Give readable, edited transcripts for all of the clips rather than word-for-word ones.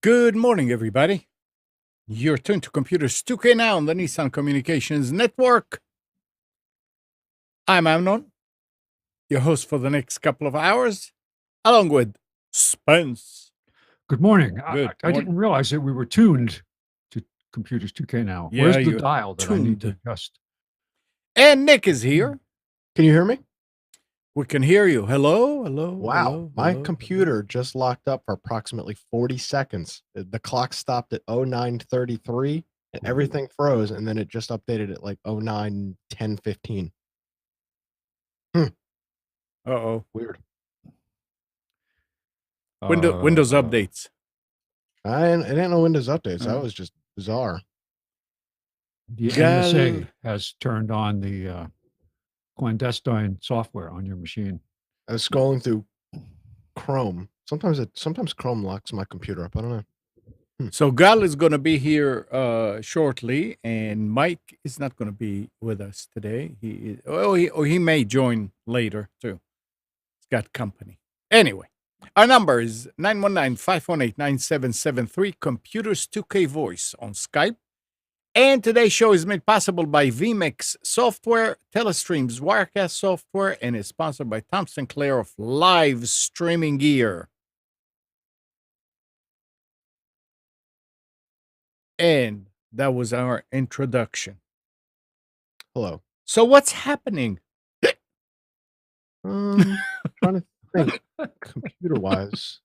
Good morning, everybody. You're tuned to Computers 2K now on the Nissan Communications Network. I'm Amnon, your host for the next couple of hours, along with Spence. Good morning. Good I didn't realize that we were tuned to Computers 2K now. Yeah, Where's the you're dial that I need to tuned. adjust? And Nick is here. Can you hear me? We can hear you. Hello, hello. Wow. hello, My hello, computer just locked up for approximately 40 seconds. The clock stopped at 09:33 and everything froze, and then it just updated at like 09:10:15. Uh-oh. Weird. Windows updates. I didn't know Windows updates. That was just bizarre. The NSA has turned on the clandestine software on your machine. I was scrolling through Chrome. Sometimes Chrome locks my computer up. I don't know. So Gal is going to be here shortly, and Mike is not going to be with us today. He may join later too. He's got company. Anyway, our number is 919-518-9773, Computers 2K Voice on Skype. And today's show is made possible by vMix Software, Telestream's Wirecast software, and is sponsored by Tom Sinclair of Live Streaming Gear. And that was our introduction. Hello. So what's happening? Trying to think computer-wise.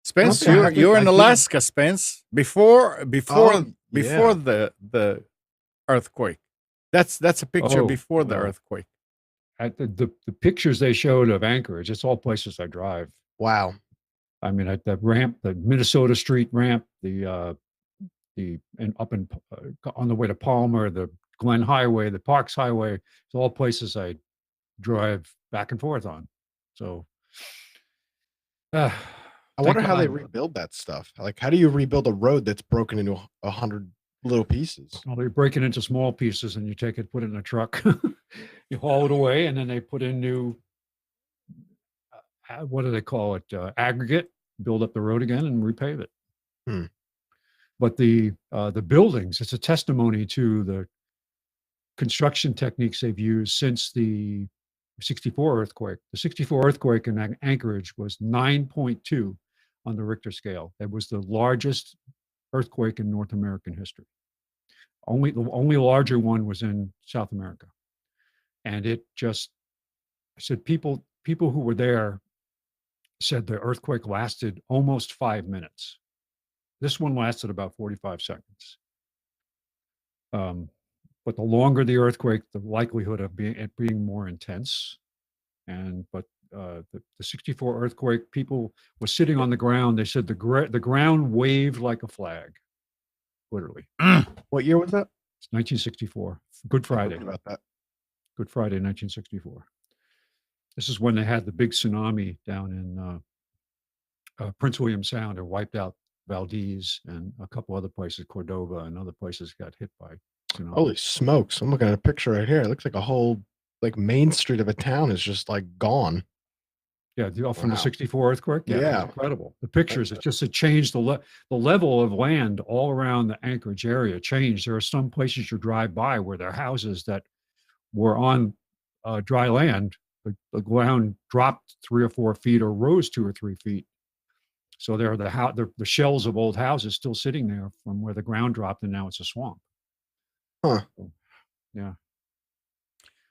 Spence, Okay, you're in Alaska, Spence. Before the earthquake. That's a picture before the earthquake. At the pictures they showed of Anchorage, it's all places I drive. Wow. I mean, at the ramp, the Minnesota Street ramp, on the way to Palmer, the Glen Highway, the Parks Highway, it's all places I drive back and forth on. So, I wonder how they rebuild that stuff. Like, how do you rebuild a road that's broken into 100 little pieces? Well, they break it into small pieces, and you take it, put it in a truck, you haul it away, and then they put in new. What do they call it? Aggregate. Build up the road again and repave it. But the buildings, it's a testimony to the construction techniques they've used since the 64 earthquake. The 64 earthquake in Anchorage was 9.2 on the Richter scale. It was the largest earthquake in North American history. The only larger one was in South America. And it just, I said, people who were there said the earthquake lasted almost 5 minutes. This one lasted about 45 seconds. But the longer the earthquake, the likelihood of it being more intense. But the 64 earthquake, people were sitting on the ground. They said the ground waved like a flag, literally. What year was that? It's 1964. Good Friday. About that. Good Friday, 1964. This is when they had the big tsunami down in Prince William Sound. It wiped out Valdez and a couple other places, Cordova and other places got hit by tsunami. Holy smokes. I'm looking at a picture right here. It looks like a whole main street of a town is just gone. Yeah, from the 64 earthquake. Yeah. Incredible. The pictures, it changed the level of land all around the Anchorage area changed. There are some places you drive by where there are houses that were on dry land. The ground dropped 3 or 4 feet or rose 2 or 3 feet. So there are the shells of old houses still sitting there from where the ground dropped, and now it's a swamp. Huh. Yeah.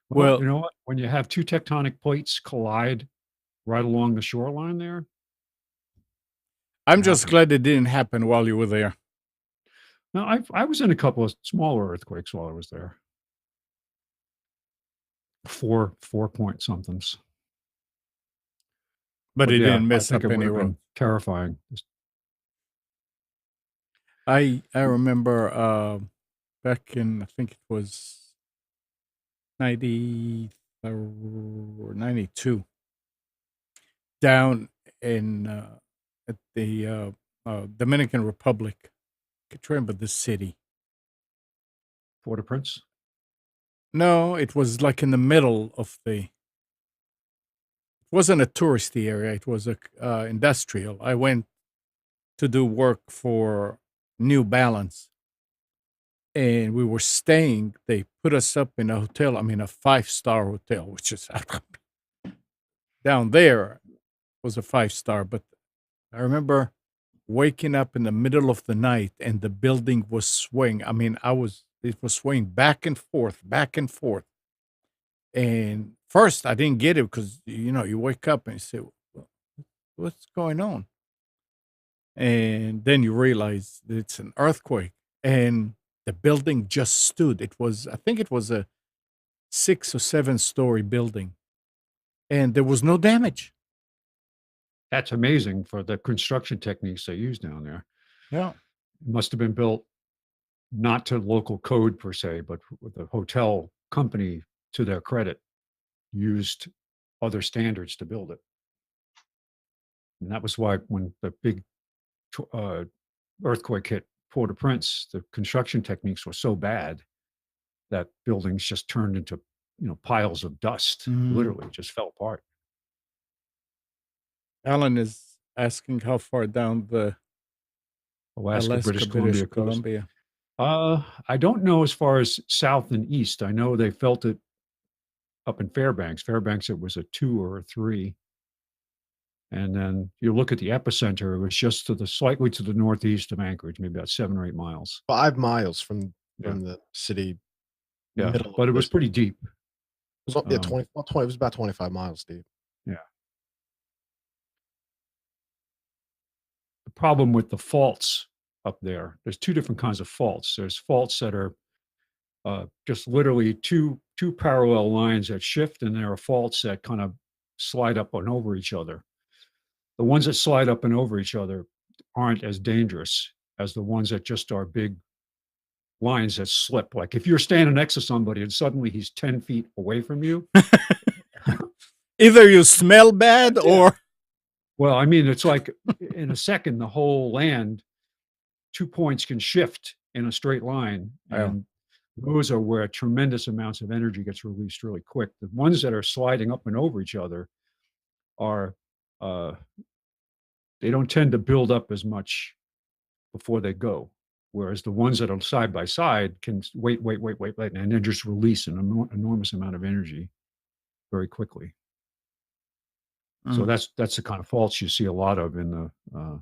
Well, you know what? When you have two tectonic plates collide right along the shoreline there, I'm it just happens. glad it didn't happen while you were there. Now, I was in a couple of smaller earthquakes while I was there. 4 point somethings. But it yeah, didn't I mess think up it would any have road. been terrifying. I remember back in, I think it was 90 or 92, down in at the Dominican Republic. I can't remember the city. Port-au-Prince? No, it was like in the middle of the. It wasn't a touristy area. It was a industrial. I went to do work for New Balance, and we were staying. They put us up in a hotel. I mean, a 5-star hotel, which is down there was a 5-star. But I remember waking up in the middle of the night, and the building was swaying. I mean, it was swaying back and forth, back and forth. And first, I didn't get it because you wake up and you say, "What's going on?" And then you realize that it's an earthquake, and the building just stood. I think it was a 6 or 7-story building, and there was no damage. That's amazing for the construction techniques they use down there. Yeah. It must have been built not to local code per se, but with the hotel company, to their credit, used other standards to build it. And that was why when the big earthquake hit Port-au-Prince, the construction techniques were so bad that buildings just turned into piles of dust. Literally just fell apart. Alan is asking how far down the Alaska, British British Columbia coast. Columbia. I don't know as far as south and east. I know they felt it up in Fairbanks. Fairbanks, it was a 2 or a 3. And then you look at the epicenter, it was just slightly to the northeast of Anchorage, maybe about 7 or 8 miles. 5 miles from the city. Yeah, middle but it of was this. pretty deep. It was, 20, it was about 25 miles deep. Yeah. The problem with the faults up there's 2 different kinds of faults. There's faults that are just literally two parallel lines that shift, and there are faults that kind of slide up and over each other. The ones that slide up and over each other aren't as dangerous as the ones that just are big lines that slip. Like if you're standing next to somebody and suddenly he's 10 feet away from you. Either you smell bad or. Well, I mean, it's like in a second, the whole land, 2 points can shift in a straight line. And those are where tremendous amounts of energy gets released really quick. The ones that are sliding up and over each other are, they don't tend to build up as much before they go. Whereas the ones that are side by side can wait, and then just release an enormous amount of energy very quickly. So that's the kind of faults you see a lot of in the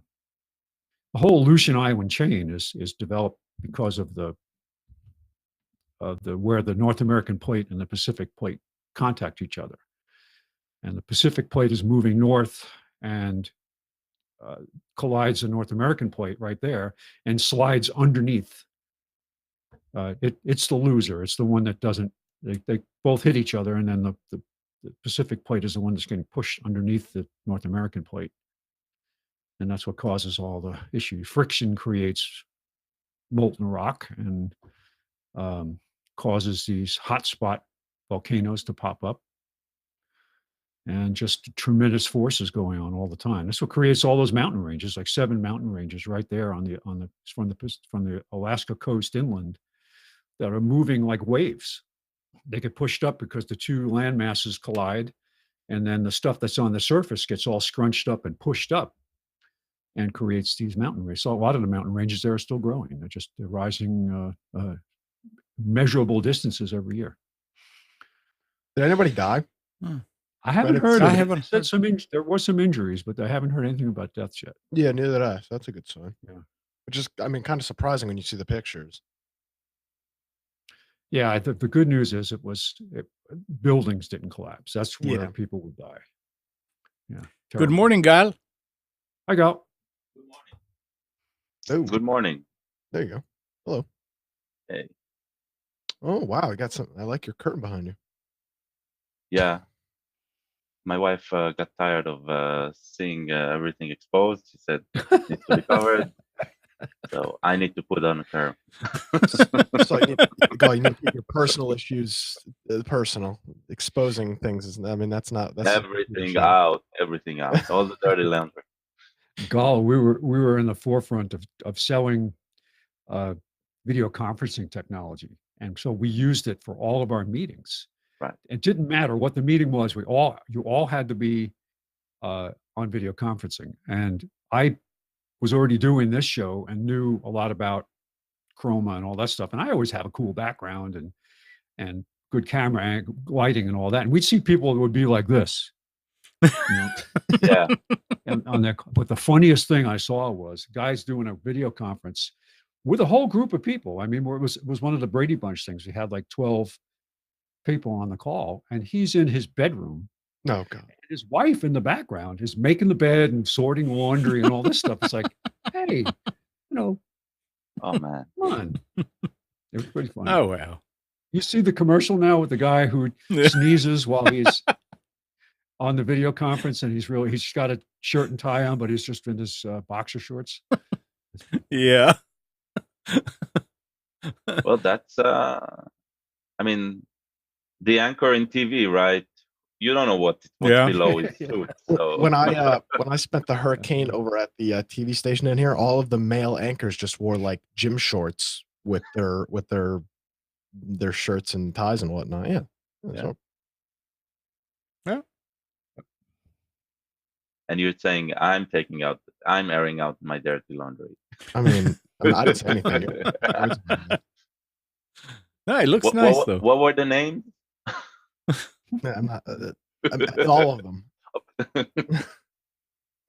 whole Aleutian Island chain is developed because of the where the North American plate and the Pacific plate contact each other, and the Pacific plate is moving north and collides the North American plate right there and slides underneath. It's the loser. It's the one that doesn't. They both hit each other, and then the Pacific plate is the one that's getting pushed underneath the North American plate, and that's what causes all the issue. Friction creates molten rock and causes these hotspot volcanoes to pop up, and just tremendous forces going on all the time. That's what creates all those mountain ranges, like 7 mountain ranges right there from the Alaska coast inland, that are moving like waves. They get pushed up because the 2 land masses collide, and then the stuff that's on the surface gets all scrunched up and pushed up and creates these mountain ranges. So a lot of the mountain ranges there are still growing. They're rising measurable distances every year. Did anybody die? I haven't heard. I haven't said there was some injuries, but I haven't heard anything about deaths yet. Yeah, neither did I. So that's a good sign. Yeah. Which is, I mean, kind of surprising when you see the pictures. Yeah, the good news is buildings didn't collapse. That's where Yeah. people would die. Yeah. Good Terrible. morning, Gal. I go. Oh, Good morning. there you go. Hello. Hey. Oh, wow. I got some. I like your curtain behind you. Yeah, my wife got tired of seeing everything exposed. She said it needs to be covered. So I need to put on a curtain. So you need to keep your personal issues personal. Exposing things is. I mean, that's Everything out, all the dirty laundry. Gal, we were in the forefront of selling video conferencing technology, and so we used it for all of our meetings. Right. It didn't matter what the meeting was. You all had to be on video conferencing, and I was already doing this show and knew a lot about chroma and all that stuff. And I always have a cool background and good camera lighting and all that. And we'd see people that would be like this. You know? Yeah. And but the funniest thing I saw was guys doing a video conference with a whole group of people. I mean, it was one of the Brady Bunch things. We had like 12 people on the call, and he's in his bedroom. No, God. His wife in the background is making the bed and sorting laundry and all this stuff. It's like, hey, Oh man. come on. It was pretty funny. Oh, well. You see the commercial now with the guy who sneezes while he's on the video conference, and he's got a shirt and tie on, but he's just in his boxer shorts. Yeah. Well, that's I mean, the anchor in TV, right? You don't know what's below his suit. So When I spent the hurricane over at the TV station in here, all of the male anchors just wore like gym shorts with their shirts and ties and whatnot. Yeah. Yeah. Yeah. And you're saying I'm airing out my dirty laundry. I mean, I didn't say anything. No, it looks nice, though. What were the names? I'm not. All of them. You're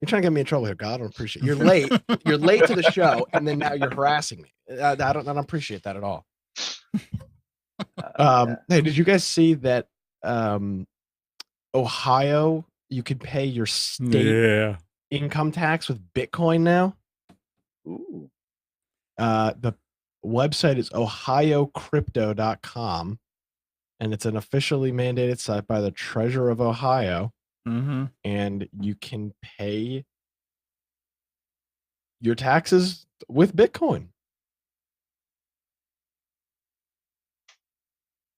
trying to get me in trouble here, God. I don't appreciate it. You're late. You're late to the show, and then now you're harassing me. I don't appreciate that at all. Hey, did you guys see that Ohio, you could pay your state income tax with Bitcoin now? Ooh. The website is OHCrypto.com, and it's an officially mandated site by the Treasurer of Ohio. Mm-hmm. And you can pay your taxes with Bitcoin.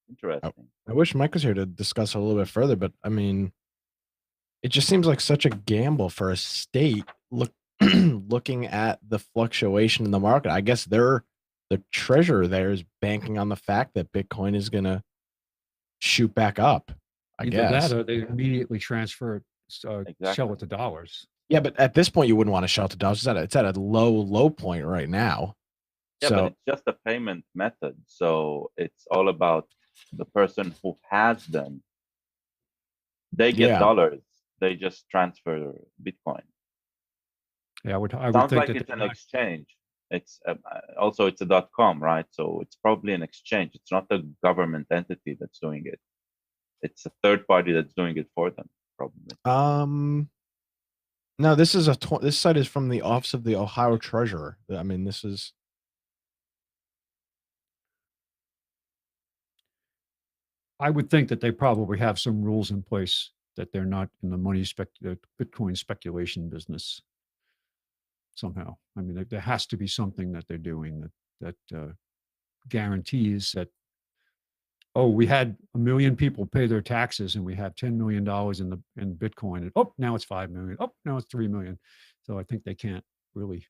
Interesting. I wish Mike was here to discuss it a little bit further, but I mean, it just seems like such a gamble for a state looking at the fluctuation in the market. I guess the treasurer there is banking on the fact that Bitcoin is going to shoot back up. I Either guess. that or they immediately transfer it, Exactly. sell it to dollars. Yeah, but at this point, you wouldn't want to sell it to dollars. It's at a low point right now. Yeah, So but it's just a payment method. So it's all about the person who has them. They get dollars. They just transfer Bitcoin. Yeah, I would Sounds think like that it's an exchange. It's also it's a .com, right? So it's probably an exchange. It's not a government entity that's doing it. It's a third party that's doing it for them, probably. No, this is this site is from the Office of the Ohio Treasurer. I mean, this is. I would think that they probably have some rules in place that they're not in the Bitcoin speculation business somehow. I mean, there has to be something that they're doing that guarantees that, oh, we had 1 million people pay their taxes and we have $10 million in Bitcoin. And, oh, now it's 5 million. Oh, now it's 3 million. So I think they can't really.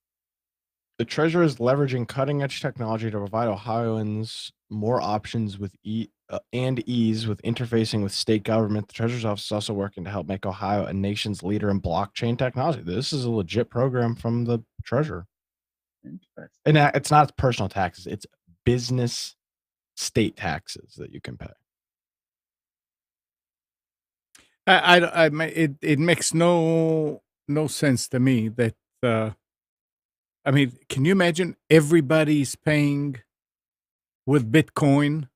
The Treasurer is leveraging cutting-edge technology to provide Ohioans more options with ease with interfacing with state government. The Treasurer's office is also working to help make Ohio a nation's leader in blockchain technology. This is a legit program from the Treasurer. Interesting. And it's not personal taxes; it's business state taxes that you can pay. It makes no sense to me that. I mean, can you imagine everybody's paying with Bitcoin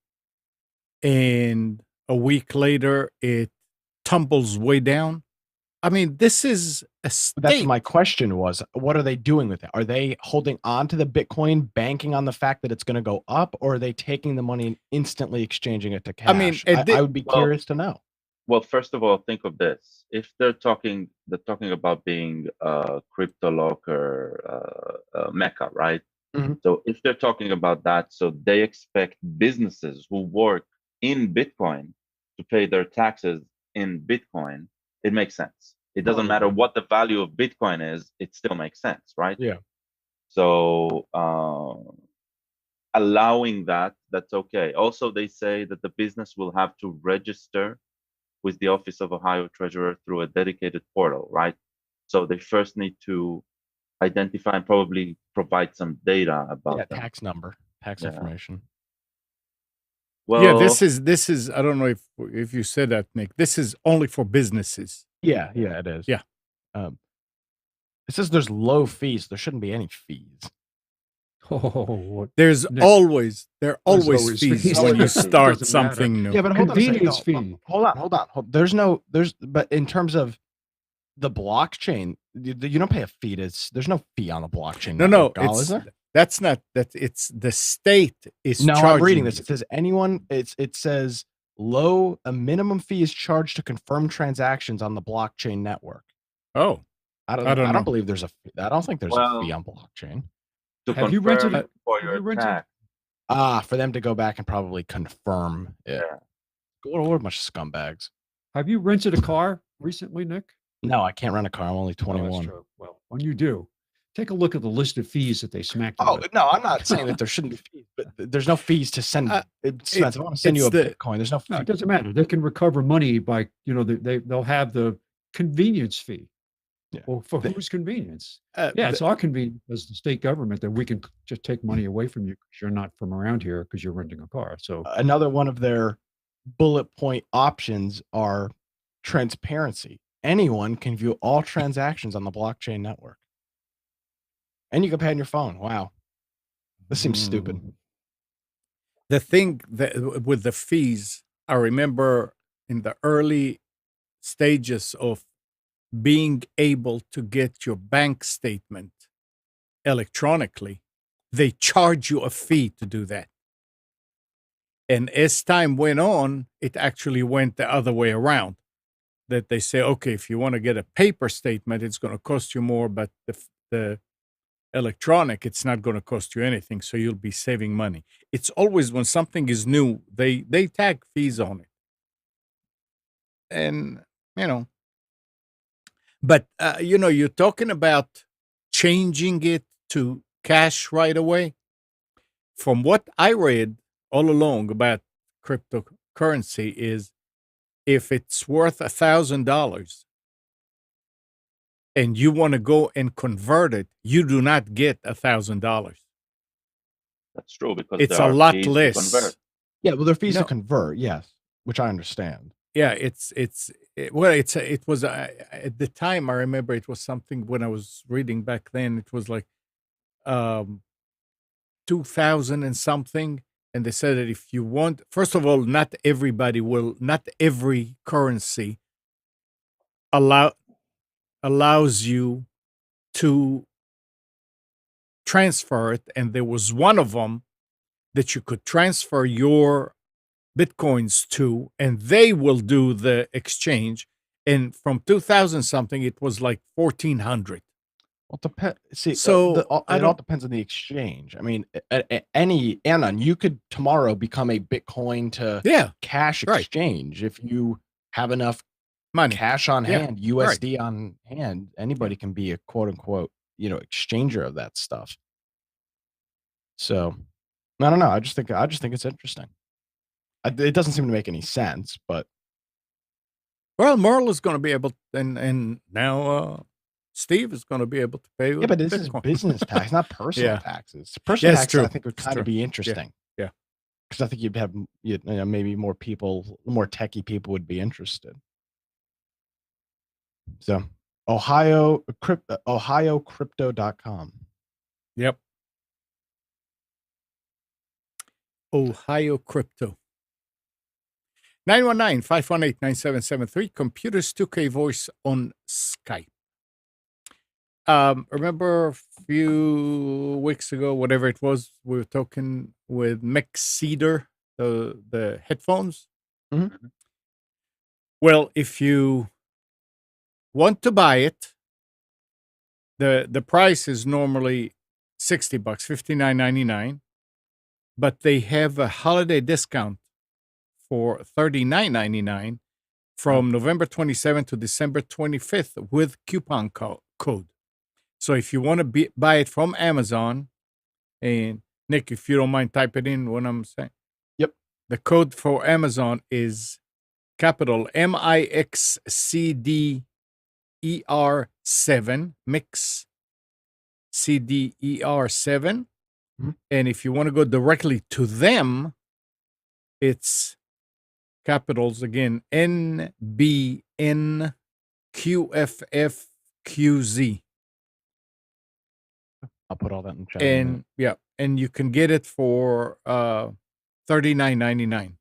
and a week later it tumbles way down. I mean, this is a That's state. my question was, what are they doing with it? Are they holding on to the Bitcoin, banking on the fact that it's going to go up, or are they taking the money and instantly exchanging it to cash? I mean, I would be curious to know. Well, first of all, think of this: if they're talking about being a crypto locker mecca, right? Mhm. So if they're talking about that, so they expect businesses who work in Bitcoin to pay their taxes in Bitcoin. It makes sense. It doesn't matter what the value of Bitcoin is; it still makes sense, right? Yeah. So allowing that's okay. Also, they say that the business will have to register with the Office of Ohio Treasurer through a dedicated portal, right? So they first need to identify and probably provide some data about them. Tax number, tax Yeah. information. Well, yeah, this is. I don't know if you said that, Nick. This is only for businesses. Yeah, it is. Yeah. It says there's low fees. There shouldn't be any fees. Oh, what? There's Nick, always always fees fees. when you Doesn't start matter. something new. Yeah, but hold on a second. Convenience No, fee. Hold on. But in terms of the blockchain, you don't pay a fee. There's no fee on the blockchain. No, network, is it's there? that's not that. It's the state is No, charging. I'm reading this. you. It says it says a minimum fee is charged to confirm transactions on the blockchain network. Oh, I I don't know. don't believe there's a fee. I don't think there's a fee Well, on blockchain. to Have you rented confirm for have your you rented- tax. For them to go back and probably confirm it. Yeah. What a bunch of scumbags. Have you rented a car recently, Nick? No, I can't rent a car. I'm only Oh, that's 21. true. Well, when you do, take a look at the list of fees that they smacked you Oh with. no, I'm not saying that there shouldn't be fees, but there's no fees to send. Spence, I want to send you a it's the- Bitcoin. There's no fee. No, it doesn't matter. They can recover money by, they'll have the convenience fee. Yeah. Well, for whose convenience? Uh, Yeah, the- it's our convenience as the state government that we can just take money away from you because you're not from around here because you're renting a car. So Another one of their bullet point options are transparency. Anyone can view all transactions on the blockchain network, and you can pay on your phone. Wow, this seems stupid. the thing that with the fees, I remember in the early stages of being able to get your bank statement electronically, they charge you a fee to do that. And as time went on, it actually went the other way around. That they say, okay, if you want to get a paper statement, it's going to cost you more, but the electronic, it's not going to cost you anything, so you'll be saving money. It's always when something is new, they tag fees on it. And, but, you're talking about changing it to cash right away. From what I read all along about cryptocurrency is if it's worth $1,000 and you want to go and convert it, you do not get $1,000. That's true because It's there a are lot fees to less. convert. Yeah, well, there are fees No. to convert. Yes, which I understand. Yeah, it was at the time I remember it was something when I was reading back then it was like 2,000 and something, and they said that if you want, first of all, not every currency allows you to transfer it, and there was one of them that you could transfer your Bitcoins to, and they will do the exchange. And from 2,000 something, it was like 1,400. Well, see, So, it I all don't- depends on the exchange. I mean, Anon, you could tomorrow become a Bitcoin to Yeah, cash right. exchange if you have enough money. cash on Yeah, hand, USD on hand. Anybody can be a quote unquote, exchanger of that stuff. So, I don't know. I just think it's interesting. It doesn't seem to make any sense, but Well, Merle is going to be able, and now Steve is going to be able to pay with yeah, but this is Bitcoin. business tax, not personal Yeah. taxes. Personal Yes, taxes, true. I think, would It's kind true. of be interesting. Yeah. Because I think you'd have maybe more people, more techie people would be interested. So, OHCrypto.com. Yep. Ohio Crypto. 919-518-9773. Computers 2K voice on Skype. Remember a few weeks ago, whatever it was, we were talking with MIXCDER, the headphones. Mhm. Well, if you want to buy it, the price is normally $60, $59.99, but they have a holiday discount for $39.99 from November 27th to December 25th with coupon code. So if you want to buy it from Amazon, and Nick, if you don't mind typing in what I'm saying. Yep. The code for Amazon is capital MIXCDER7, MIXCDER7. Mhm. And if you want to go directly to them, it's capitals again, NBNQFFQZ. I'll put all that in the chat. And yeah, and you can get it for $39.99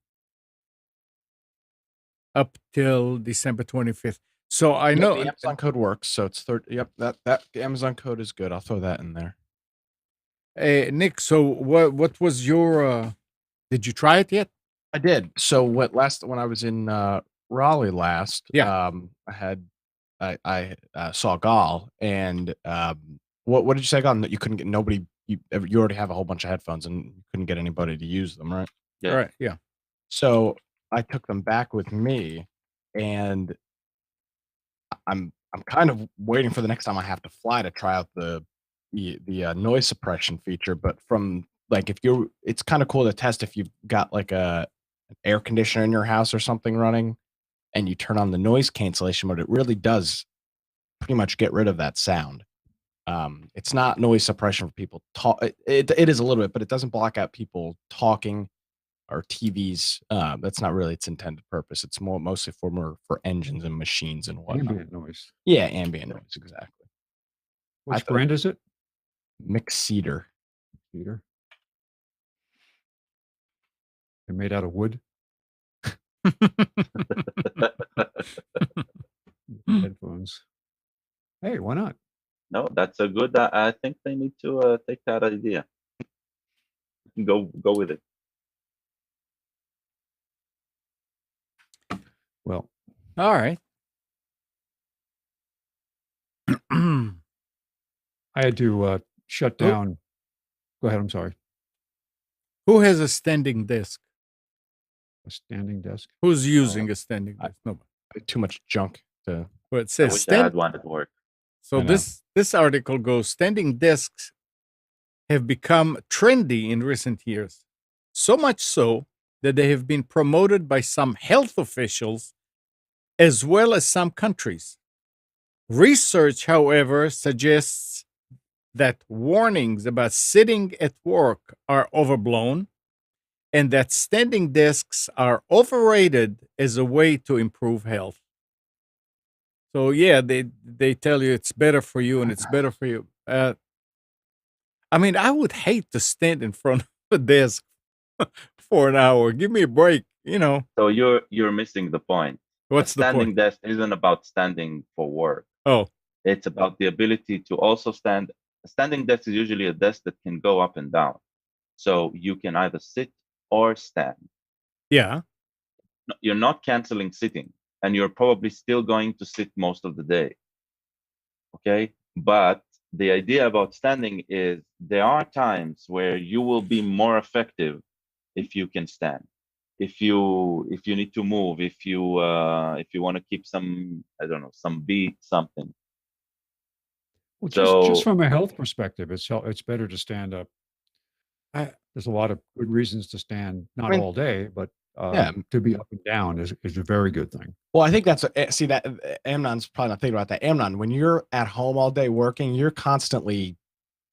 up till December 25th. So I know the Amazon code works. So it's 30. Yep, that the Amazon code is good. I'll throw that in there. Nick, so what was your did you try it yet? I did. So when I was in Raleigh last, Yeah. I saw Gal, and what did you say, Gal? That you couldn't get nobody. You already have a whole bunch of headphones, and you couldn't get anybody to use them, right? Yeah. All right. Yeah. So I took them back with me, and I'm kind of waiting for the next time I have to fly to try out the noise suppression feature. But from like it's kind of cool to test if you've got like an air conditioner in your house or something running, and you turn on the noise cancellation mode. It really does pretty much get rid of that sound. It's not noise suppression for people talk. It is a little bit, but it doesn't block out people talking or TVs. That's not really its intended purpose. It's mostly for engines and machines and whatnot. Ambient noise. Yeah, ambient noise, exactly. Which brand is it? MIXCDER. Peter. They're made out of wood. Headphones. Hey, why not? No, that's a good. I think they need to take that idea. Go with it. Well, All right. I had to shut down. Go ahead. I'm sorry. Who has a standing desk? A standing desk. Who's using a standing desk? Nobody. Too much junk to. Well, it I says wish I had one at work. So I know. this article goes, standing desks have become trendy in recent years, so much so that they have been promoted by some health officials as well as some countries. Research, however, suggests that warnings about sitting at work are overblown and that standing desks are overrated as a way to improve health. So yeah, they tell you it's better for you and it's better for you. I mean, I would hate to stand in front of a desk for an hour. Give me a break, you know. So you're missing the point. What's the Standing point? desk isn't about standing for work. Oh, It's about the ability to also stand. A standing desk is usually a desk that can go up and down. So you can either sit or stand. yeah. You're not canceling sitting, and you're probably still going to sit most of the day. Okay? But the idea about standing is there are times where you will be more effective if you can stand. If you need to move, if you want to keep some, I don't know, some beat, something. Well, So just from a health perspective, it's better to stand up. There's a lot of good reasons to stand, not all day, but to be up and down is a very good thing. Well, I think that's see that Amnon's probably not thinking about that. Amnon, when you're at home all day working, you're constantly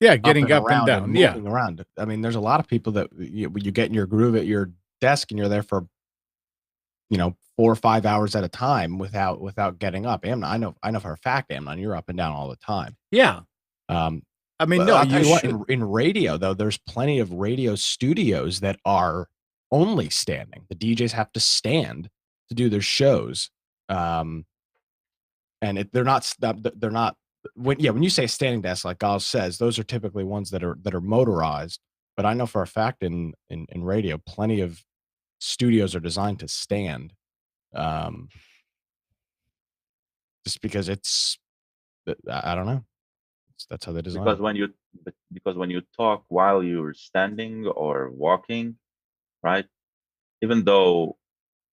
Getting up and around down. moving around. I mean, there's a lot of people that you get in your groove at your desk and you're there for 4 or 5 hours at a time without getting up. Amnon, I know for a fact, Amnon, you're up and down all the time. Yeah. I mean, no, I'll tell you you what, should. in radio though, there's plenty of radio studios that are only standing. The DJs have to stand to do their shows. And they're not when you say standing desk, like Gauss says, those are typically ones that are motorized. But I know for a fact in radio, plenty of studios are designed to stand, just because I don't know. That's how they design. Because when you talk while you're standing or walking, right? Even though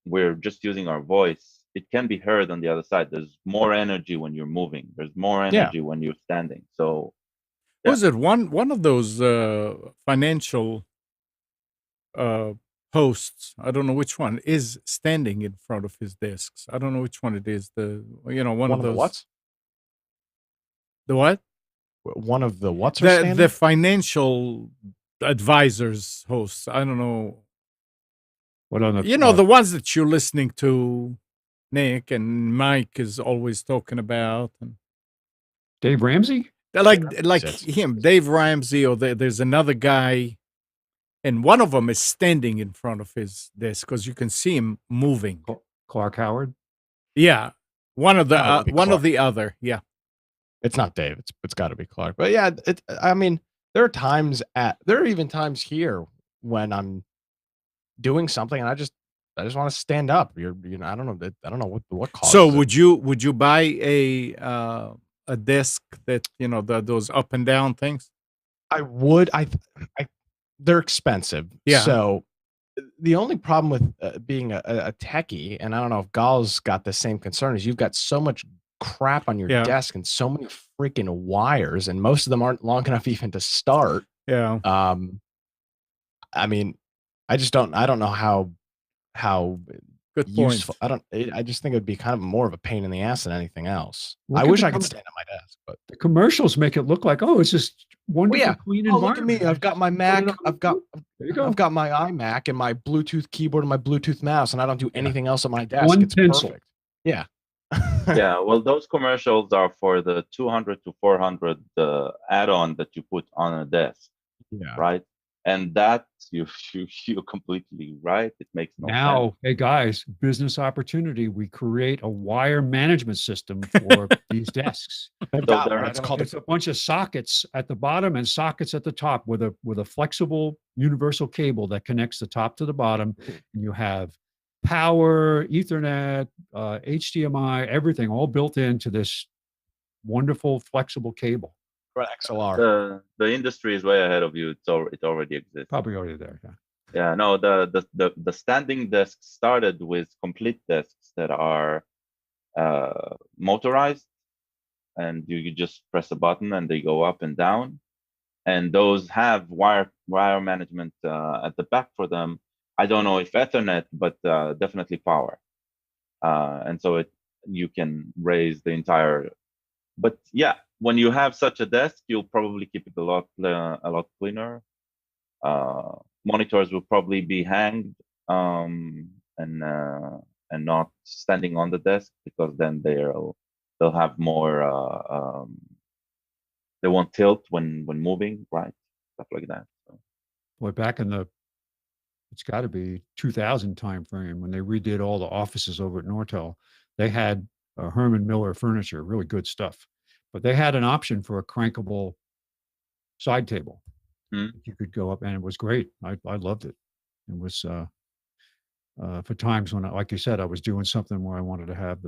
we're just using our voice, it can be heard on the other side. There's more energy when you're moving. There's more energy when you're standing. So, was it one of those financial hosts? I don't know which one is standing in front of his desks. I don't know which one it is. One of those. The what's? The what? One of the what's are standing? The financial advisors hosts. I don't know. What on the? The ones that you're listening to, Nick and Mike is always talking about. And Dave Ramsey? Like him, Dave Ramsey, or there's another guy, and one of them is standing in front of his desk because you can see him moving. Clark Howard? Yeah. One of the other. Yeah. It's not Dave. It's got to be Clark. But yeah, I mean, there are even times here when I'm doing something and I just want to stand up. I don't know what causes So it. would you buy a desk that those up and down things? I would. They're expensive. Yeah. So the only problem with being a techie, and I don't know if Gal's got the same concern, is you've got so much crap on your desk and so many freaking wires, and most of them aren't long enough even to start. Yeah. I mean, I don't know how good useful. Point. I just think it would be kind of more of a pain in the ass than anything else. Look I wish I could stand at my desk, but the commercials make it look like, it's just wonderful, clean environment. Look at me. I've got my Mac. I've got my iMac and my Bluetooth keyboard and my Bluetooth mouse, and I don't do anything else at my desk. One it's pencil. Perfect. Yeah. Yeah. Well, those commercials are for the 200 to 400 add-on that you put on a desk. Yeah. Right. And that you're completely right. It makes no sense. Hey guys, business opportunity. We create a wire management system for these desks. It's a bunch of sockets at the bottom and sockets at the top with a flexible universal cable that connects the top to the bottom. And you have power, Ethernet, HDMI, everything all built into this wonderful flexible cable. XLR. The industry is way ahead of you. It already exists. Probably already there. Yeah. Yeah. No. The standing desks started with complete desks that are motorized, and you just press a button and they go up and down. And those have wire management at the back for them. I don't know if Ethernet, but definitely power. And so you can raise the entire. But yeah, when you have such a desk, you'll probably keep it a lot cleaner. Monitors will probably be hanged and not standing on the desk, because then they'll have more. They won't tilt when moving, right? Stuff like that. So. Boy, back in it's got to be 2000 time frame when they redid all the offices over at Nortel, they had Herman Miller furniture, really good stuff. But they had an option for a crankable side table. You could go up, and it was great. I loved it. It was for times when, like you said, I was doing something where I wanted to have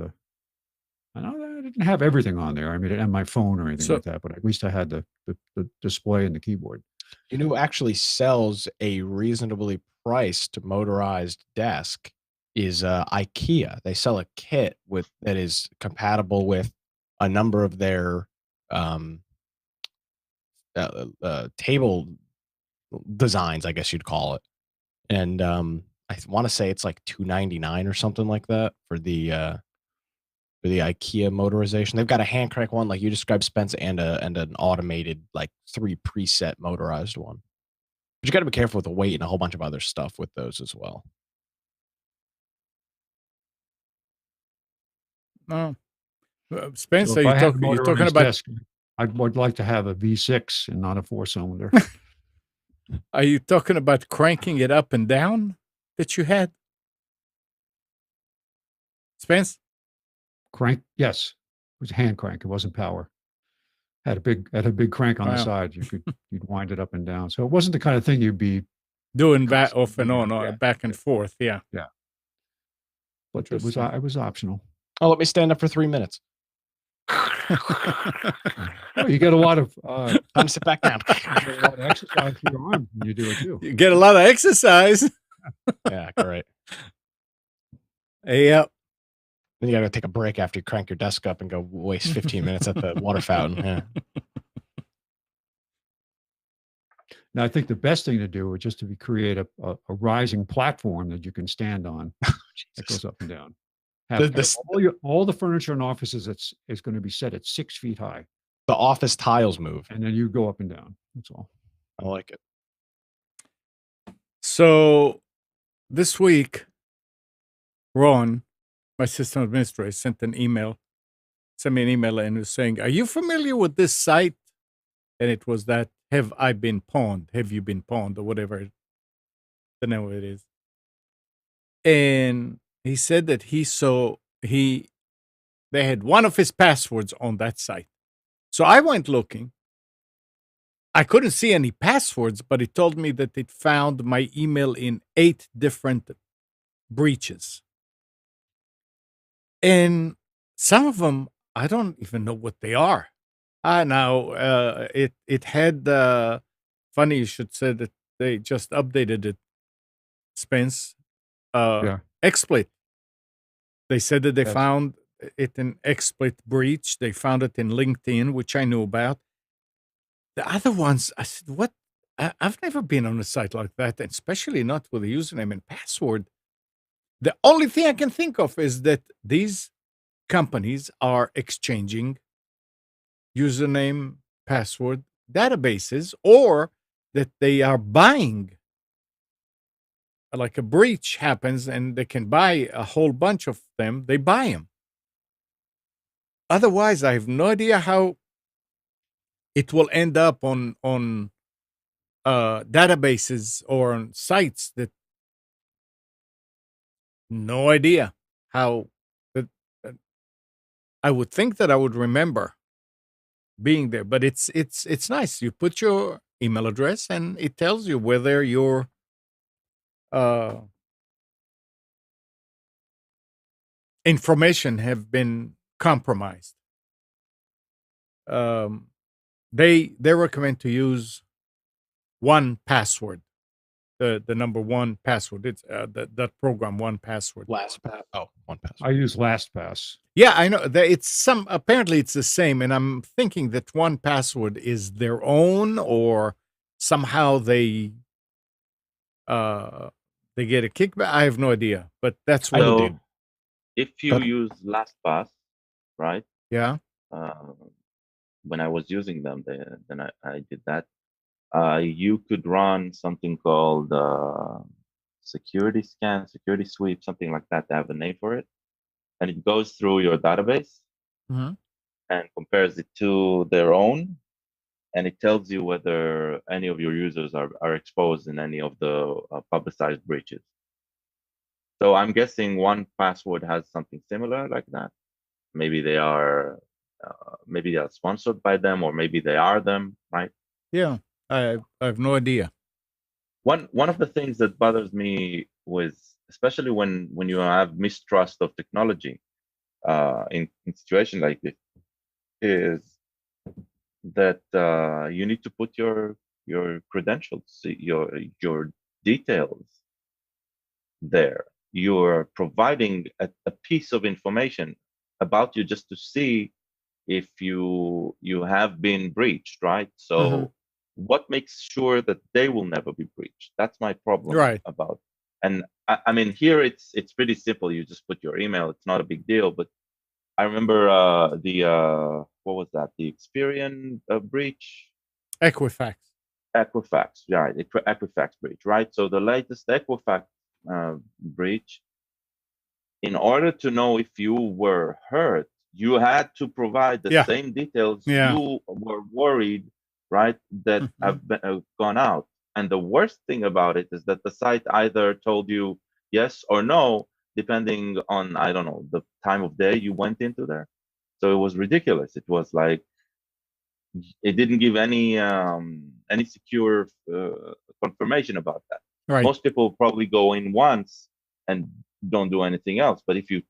I didn't have everything on there. I mean, and my phone or anything like that, but at least I had the display and the keyboard. You know who actually sells a reasonably priced motorized desk is IKEA. They sell a kit that is compatible with a number of their table designs, I guess you'd call it. And I want to say it's like $299 or something like that for the IKEA motorization. They've got a hand crank one like you described, Spence, and an automated like 3 preset motorized one. But you got to be careful with the weight and a whole bunch of other stuff with those as well. No. Spencer, So you're talking about desk, I would like to have a V6 and not a 4-cylinder. Are you talking about cranking it up and down that you had? Spence? Crank, yes. It was a hand crank. It wasn't power. Had a big crank on the Wow. side. You'd wind it up and down. So it wasn't the kind of thing you'd be Doing back off and constantly on, yeah, back and forth. Yeah. but it was optional. Oh, let me stand up for 3 minutes. Oh, you get a lot of Time to sit back down. you get a lot of exercise for your arm when you do it too. You get a lot of exercise. Yeah, great. Yep. Then you gotta take a break after you crank your desk up and go waste 15 minutes at the water fountain. Yeah. Now, I think the best thing to do would just to create a rising platform that you can stand on that goes up and down. Have all the furniture in offices is going to be set at 6 feet high. The office tiles move. And then you go up and down. That's all. I like it. So this week, Ron, my system administrator, sent me an email and was saying, "Are you familiar with this site?" And it was that, "Have I been pawned? Have you been pawned?" or whatever the name of it is. And he said that they had one of his passwords on that site. So I went looking. I couldn't see any passwords, but it told me that it found my email in 8 different breaches. And some of them, I don't even know what they are. Now, it had, funny you should say that they just updated it, Spence, exploit. They said that they found it in exploit breach. They found it in LinkedIn, which I knew about. The other ones, I said, what? I've never been on a site like that, and especially not with a username and password. The only thing I can think of is that these companies are exchanging username, password databases, or that they are buying. Like a breach happens and they can buy a whole bunch of them, they buy them. Otherwise, I have no idea how it will end up on databases or on sites that no idea how. I would think that I would remember being there, but it's nice. You put your email address and it tells you whether your information have been compromised. They recommend to use 1Password, the number 1Password. It's that program 1Password. LastPass. Oh, 1Password. I use LastPass. Yeah, I know that apparently it's the same, and I'm thinking that 1Password is their own, or somehow they get a kickback. I have no idea, but that's what So they did. if you use LastPass, right? Yeah. When I was using them, then I did that. You could run something called security scan, security sweep, something like that. They have a name for it, and it goes through your database and compares it to their own, and it tells you whether any of your users are exposed in any of the publicized breaches. So I'm guessing 1Password has something similar like that. Maybe they are sponsored by them, or maybe they are them, right? Yeah, I have no idea. One of the things that bothers me with, especially when you have mistrust of technology, in situation like this, is that you need to put your credentials, your details there. You're providing a piece of information about you just to see if you have been breached, right? So what makes sure that they will never be breached? That's my problem. Right. About. And I mean, here it's pretty simple. You just put your email. It's not a big deal. But I remember what was that? The Experian breach. Equifax, right? Equifax breach, right? So the latest Equifax breach, in order to know if you were hurt, you had to provide the same details you were worried, right, that have gone out. And the worst thing about it is that the site either told you yes or no, depending on, I don't know, the time of day you went into there. So it was ridiculous. It was like, it didn't give any secure confirmation about that. Right. Most people probably go in once and don't do anything else. But if you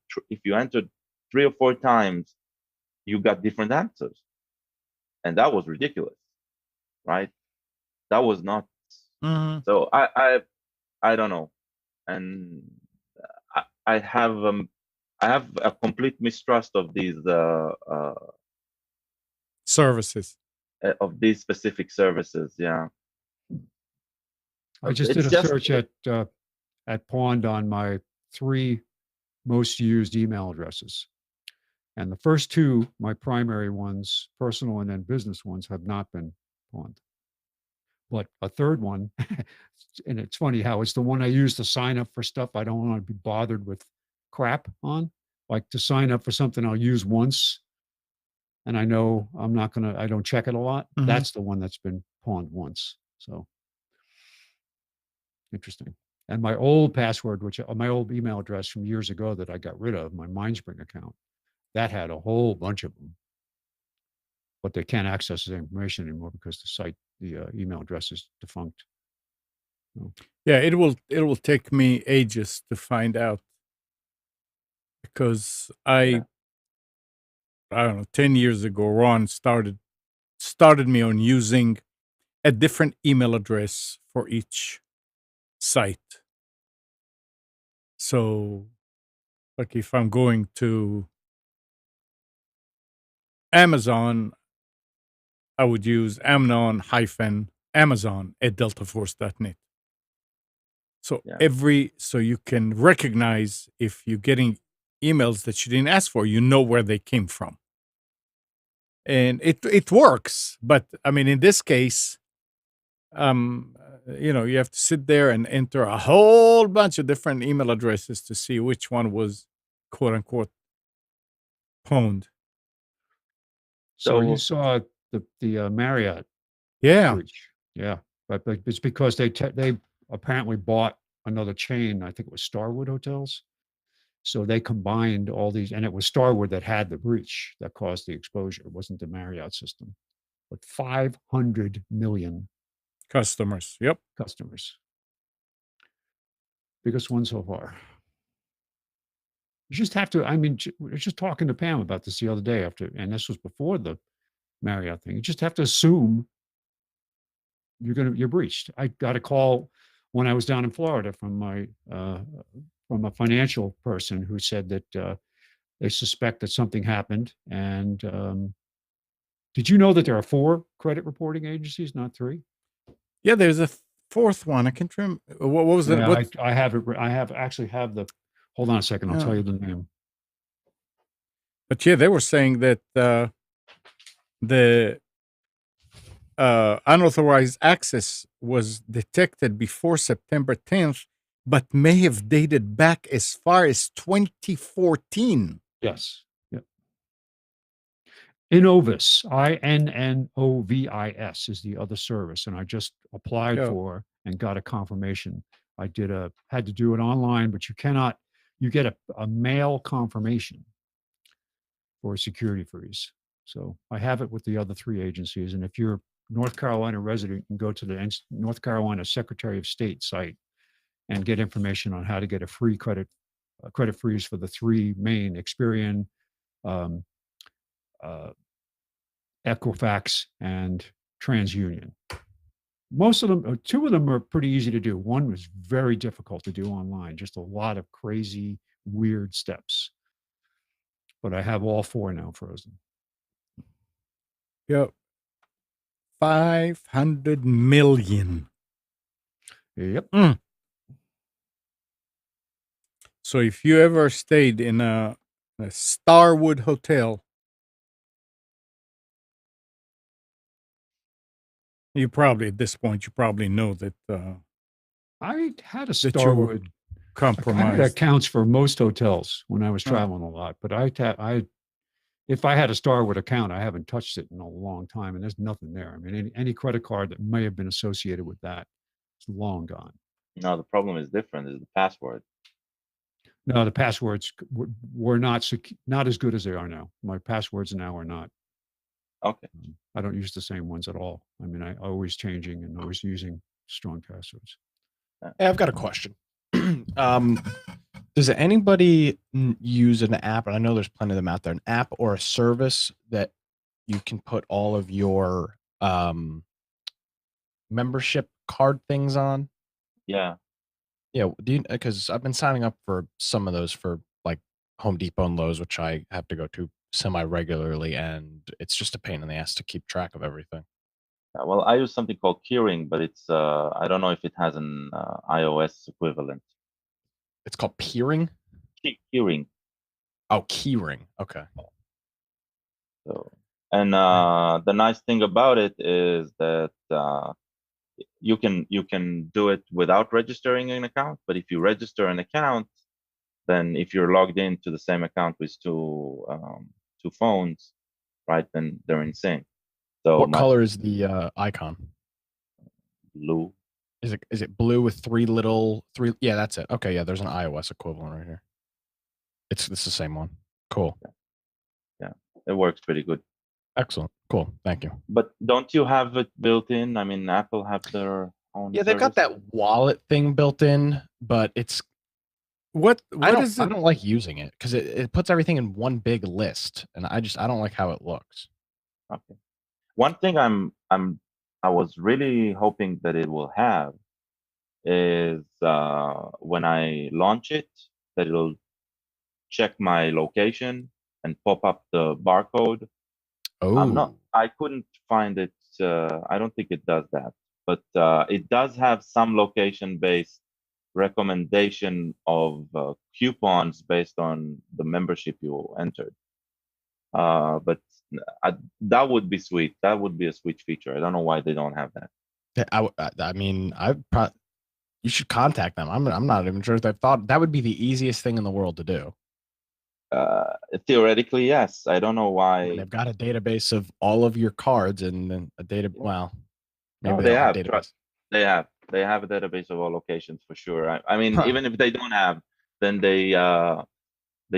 entered 3 or 4 times, you got different answers, and that was ridiculous, right? That was not. Mhm. So I don't know, and I have a complete mistrust of these Services. of these specific services. Yeah, I just did it's a just search at Pond on my 3 most used email addresses. And the first 2, my primary ones, personal and then business ones, have not been Pond. But a third one, and it's funny how it's the one I use to sign up for stuff I don't want to be bothered with crap on. Like to sign up for something I'll use once, and I know I don't check it a lot. Mhm. That's the one that's been pawned once. So interesting. And my old password, my old email address from years ago that I got rid of, my Mindspring account, that had a whole bunch of them, but they can't access the information anymore because the email address is defunct. So, Yeah, it will take me ages to find out because I don't know, 10 years ago, Ron started me on using a different email address for each site. So, like if I'm going to Amazon, I would use amnon-amazon@deltaforce.net. So Yeah. so you can recognize if you're getting emails that you didn't ask for, you know where they came from. And it works, but I mean in this case, you have to sit there and enter a whole bunch of different email addresses to see which one was quote unquote pwned. so you So saw the Marriott Yeah. breach, yeah, but it's because they apparently bought another chain. I think it was Starwood Hotels. So they combined all these, and it was Starwood that had the breach that caused the exposure. It wasn't the Marriott system, but 500 million Customers. Yep. customers. Biggest one so far. You just have to, I mean, I was just talking to Pam about this the other day and this was before the Marriott thing. You just have to assume you're breached. I got a call when I was down in Florida from a financial person who said that they suspect that something happened. And did you know that there are 4 credit reporting agencies, not 3? Yeah, there's a fourth one. I can't remember. What was it? Yeah, What? I have it. I actually have the. Hold on a second. I'll tell you the name. But yeah, they were saying that the unauthorized access was detected before September 10th, but may have dated back as far as 2014. Yes. Yep. Innovis, Innovis is the other service, and I just applied for and got a confirmation. I had to do it online, but you cannot. You get a mail confirmation for a security freeze. So I have it with the other 3 agencies, and if you're North Carolina resident, you can go to the North Carolina Secretary of State site and get information on how to get a free credit freeze for the 3 main Experian, Equifax, and TransUnion. Most of them, 2 of them are pretty easy to do. One was very difficult to do online, just a lot of crazy, weird steps. But I have all 4 now frozen. Yep. 500 million. Yep. So if you ever stayed in a Starwood hotel, you probably at this point you probably know that I had a that you were Starwood. I had compromised. accounts for most hotels when I was traveling a lot, but if I had a Starwood account, I haven't touched it in a long time, and there's nothing there. I mean, any credit card that may have been associated with that is long gone. no, the problem is different. Is the password. No, the passwords were not not as good as they are now. My passwords now are not. Okay. I don't use the same ones at all. I mean, I always changing and always using strong passwords. Hey, I've got a question. Does anybody use an app? And I know there's plenty of them out there. An app or a service that you can put all of your membership card things on? Yeah. Yeah. Because I've been signing up for some of those for like Home Depot and Lowe's, which I have to go to semi-regularly, and it's just a pain in the ass to keep track of everything. Well, I use something called Keyring, but it's I don't know if it has an iOS equivalent. It's called Peering? Keyring. Oh, Keyring. Okay. So, and the nice thing about it is that you can do it without registering an account. But if you register an account, then if you're logged into the same account with two phones, right, then they're insane. So what color is the icon? Blue. Is it blue with three? Yeah, that's it. Okay, yeah, there's an iOS equivalent right here. It's the same one. Cool. Yeah, it works pretty good. Excellent. Cool. Thank you. But don't you have it built in? I mean, Apple have their own. Yeah, they've got that wallet thing built in, but it's I don't like using it because it puts everything in one big list, and I don't like how it looks. Okay. One thing I was really hoping that it will have is when I launch it, that it'll check my location and pop up the barcode. Oh, I couldn't find it. I don't think it does that, but it does have some location-based recommendation of coupons based on the membership you entered. But that would be sweet. That would be a sweet feature. I don't know why they don't have that. I mean, you should contact them. I'm not even sure if they've thought that would be the easiest thing in the world to do. Theoretically, yes. I don't know why. They've got a database of all of your cards and then a data. Well, maybe they have. database. They have a database of all locations for sure. I mean, even if they don't have, then they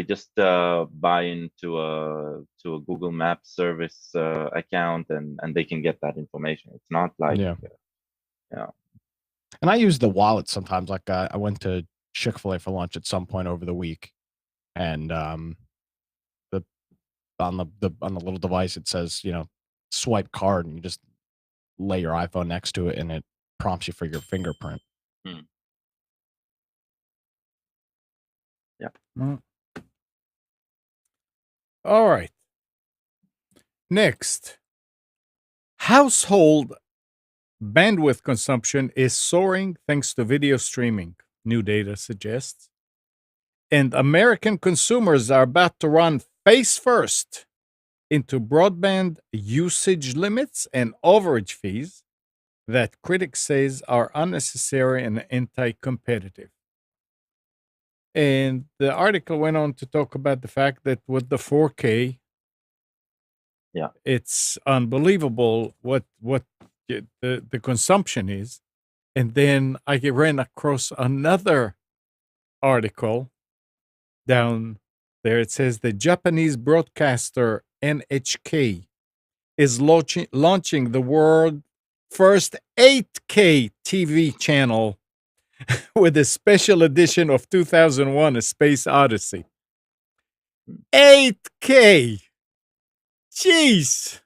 just buy into a Google Maps service account and they can get that information. It's not like yeah. And I use the wallet sometimes. Like I went to Chick-fil-A for lunch at some point over the week, and on the little device it says, swipe card, and you just lay your iPhone next to it and it prompts you for your fingerprint. Yeah. All right. Next, household bandwidth consumption is soaring thanks to video streaming, new data suggests. And American consumers are about to run face first into broadband usage limits and overage fees that critics say are unnecessary and anti-competitive. And the article went on to talk about the fact that with the 4K, it's unbelievable what the consumption is. And then I ran across another article down there. It says the Japanese broadcaster NHK is launching the world's first 8K TV channel with a special edition of 2001: A Space Odyssey. 8K! Jeez!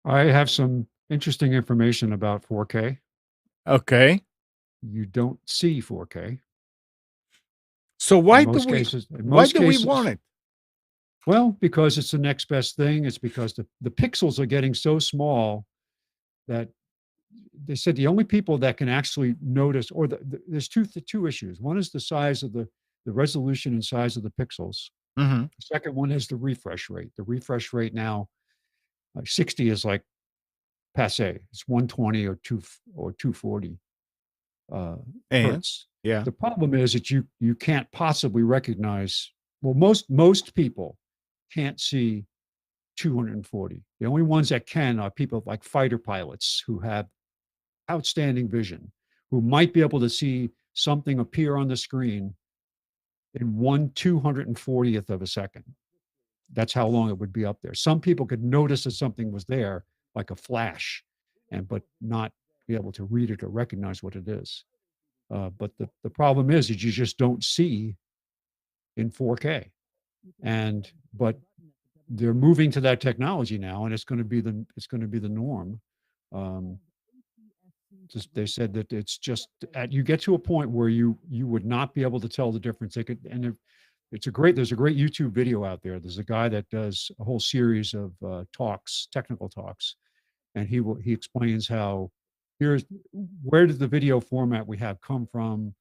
I have some interesting information about 4K. Okay. You don't see 4K. So why do we want it? Well, because it's the next best thing. It's because the pixels are getting so small that they said the only people that can actually notice, or there's two issues. One is the size of the resolution and size of the pixels. Mm-hmm. The second one is the refresh rate. The refresh rate now, 60 is like passe. It's 120 or 240 hertz. Yeah. The problem is that you can't possibly recognize. Well, most people can't see 240. The only ones that can are people like fighter pilots who have outstanding vision, who might be able to see something appear on the screen in 1/240th of a second. That's how long it would be up there. Some people could notice that something was there, like a flash, but not be able to read it or recognize what it is. But the problem is that you just don't see in 4K. But they're moving to that technology now, and it's going to be the norm. They said that it's just you get to a point where you would not be able to tell the difference. There's a great YouTube video out there. There's a guy that does a whole series of technical talks, and he explains how where did the video format we have come from,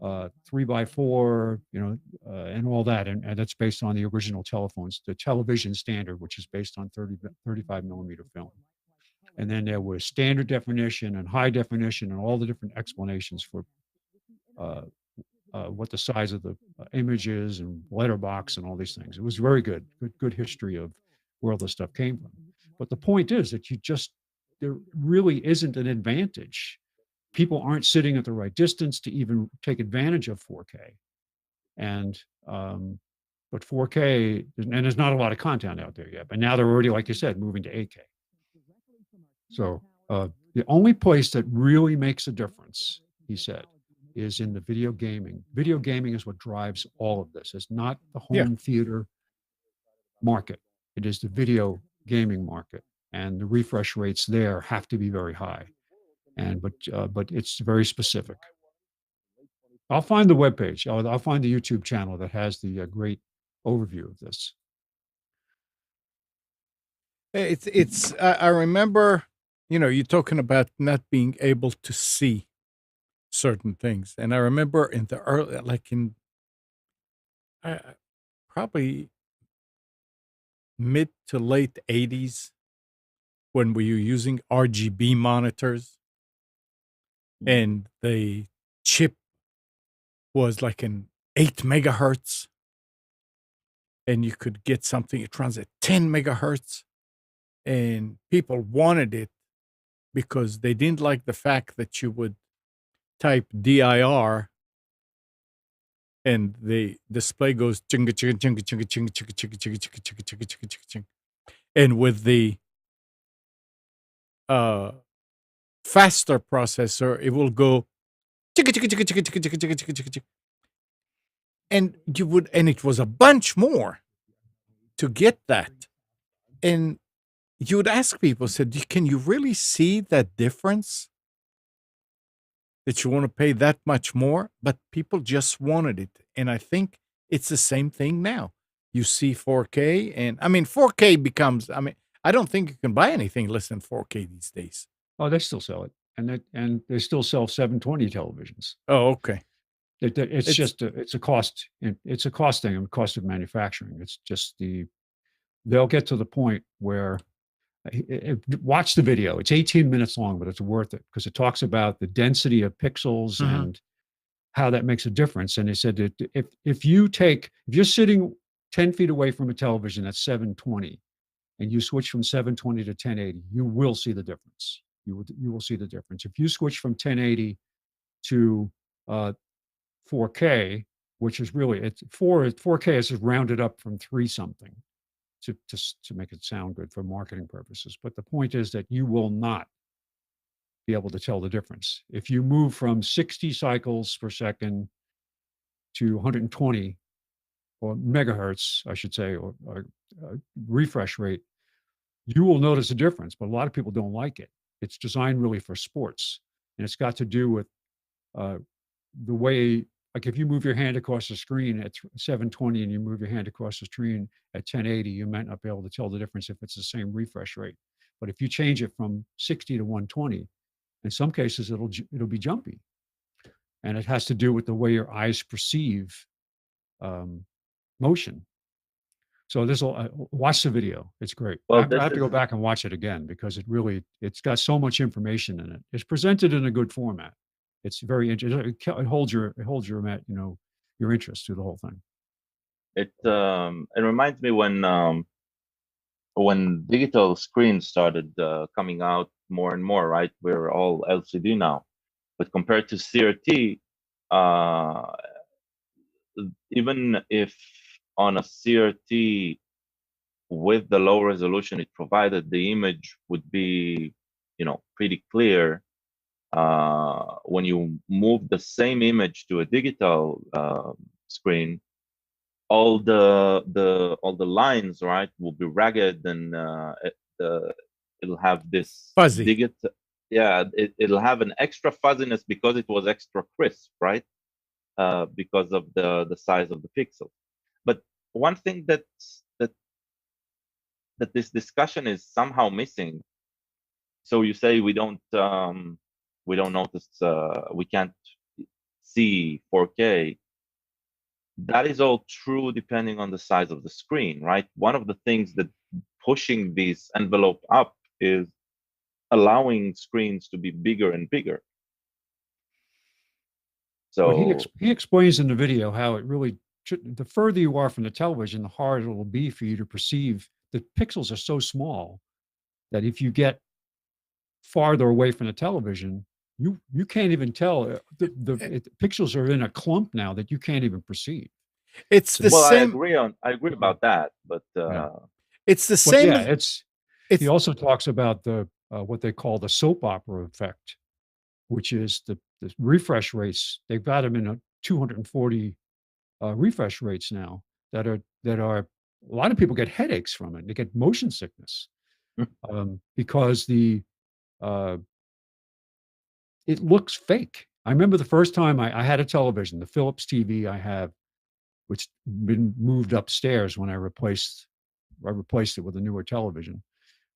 3x4, and all that, and that's based on the original telephones, the television standard, which is based on 35 millimeter film. And then there was standard definition and high definition and all the different explanations for what the size of the image is and letterbox and all these things. It was very good history of where all this stuff came from. But the point is that there really isn't an advantage. People aren't sitting at the right distance to even take advantage of 4K. But 4K, and there's not a lot of content out there yet, but now they're already, like you said, moving to 8K. So the only place that really makes a difference, he said, is in the video gaming. Video gaming is what drives all of this. It's not the home theater market. It is the video gaming market, and the refresh rates there have to be very high. But it's very specific. I'll find the webpage. I'll find the YouTube channel that has the great overview of this. I remember, you're talking about not being able to see certain things. And I remember in the early, probably mid to late 80s, when we were using RGB monitors, and the chip was like an 8 megahertz, and you could get something, it runs at 10 megahertz, and people wanted it because they didn't like the fact that you would type DIR and the display goes chinga chinga chinga chinga chinga chinga chinga chinga chinga chinga chinga chinga chinga chinga. And with the faster processor, it will go chicka chicka chicka chicka chicka chicka chicka chicka chicka. And it was a bunch more to get that. And you would ask people, said, can you really see that difference? That you want to pay that much more? But people just wanted it. And I think it's the same thing now. You see 4K, and 4K becomes, I don't think you can buy anything less than 4K these days. Oh, they still sell it. And they still sell 720 televisions. Oh, okay. It's a cost. It's a cost thing, and cost of manufacturing. It's just they'll get to the point where watch the video. It's 18 minutes long, but it's worth it because it talks about the density of pixels and how that makes a difference. And they said that if you're sitting 10 feet away from a television that's 720 and you switch from 720 to 1080, you will see the difference. You will see the difference. If you switch from 1080 to 4K, which is really, 4K is just rounded up from 3 something to make it sound good for marketing purposes. But the point is that you will not be able to tell the difference. If you move from 60 cycles per second to 120 or megahertz, I should say, or refresh rate, you will notice a difference, but a lot of people don't like it. It's designed really for sports, and it's got to do with the way, like if you move your hand across the screen at 720 and you move your hand across the screen at 1080, you might not be able to tell the difference if it's the same refresh rate. But if you change it from 60 to 120, in some cases it'll be jumpy, and it has to do with the way your eyes perceive motion. So watch the video. It's great. Well, I have to go back and watch it again because it's got so much information in it. It's presented in a good format. It's very interesting. It holds your your interest through the whole thing. It reminds me when digital screens started coming out more and more, right? We're all LCD now, but compared to CRT, even if on a CRT with the low resolution it provided, the image would be, pretty clear. When you move the same image to a digital screen, all the lines, right, will be ragged, and it'll have this Fuzzy. it'll have an extra fuzziness because it was extra crisp, right? Because of the size of the pixel. But one thing that this discussion is somehow missing. So you say we don't notice, we can't see 4K. That is all true depending on the size of the screen, right? One of the things that pushing this envelope up is allowing screens to be bigger and bigger. So well, he explains in the video how it really the further you are from the television, the harder it will be for you to perceive. The pixels are so small that if you get farther away from the television, you can't even tell. The pixels are in a clump now that you can't even perceive. It's the same. I agree about that, but it's the same. Yeah, he also talks about the what they call the soap opera effect, which is the refresh rates. They've got them in a 240 refresh rates now that are a lot of people get headaches from it. They get motion sickness because it looks fake. I remember the first time I had a television, the Philips TV I have, which been moved upstairs when I replaced it with a newer television.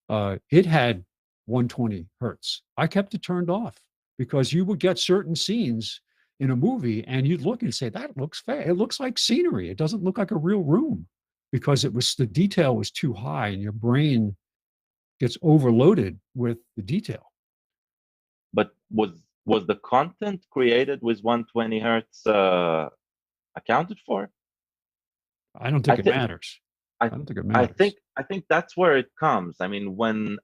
It had 120 hertz. I kept it turned off because you would get certain scenes in a movie and you'd look and say, that looks fake. It looks like scenery. It doesn't look like a real room because the detail was too high and your brain gets overloaded with the detail. But was the content created with 120 hertz accounted for? I don't think it matters. I don't think it matters. I think that's where it comes. I mean, when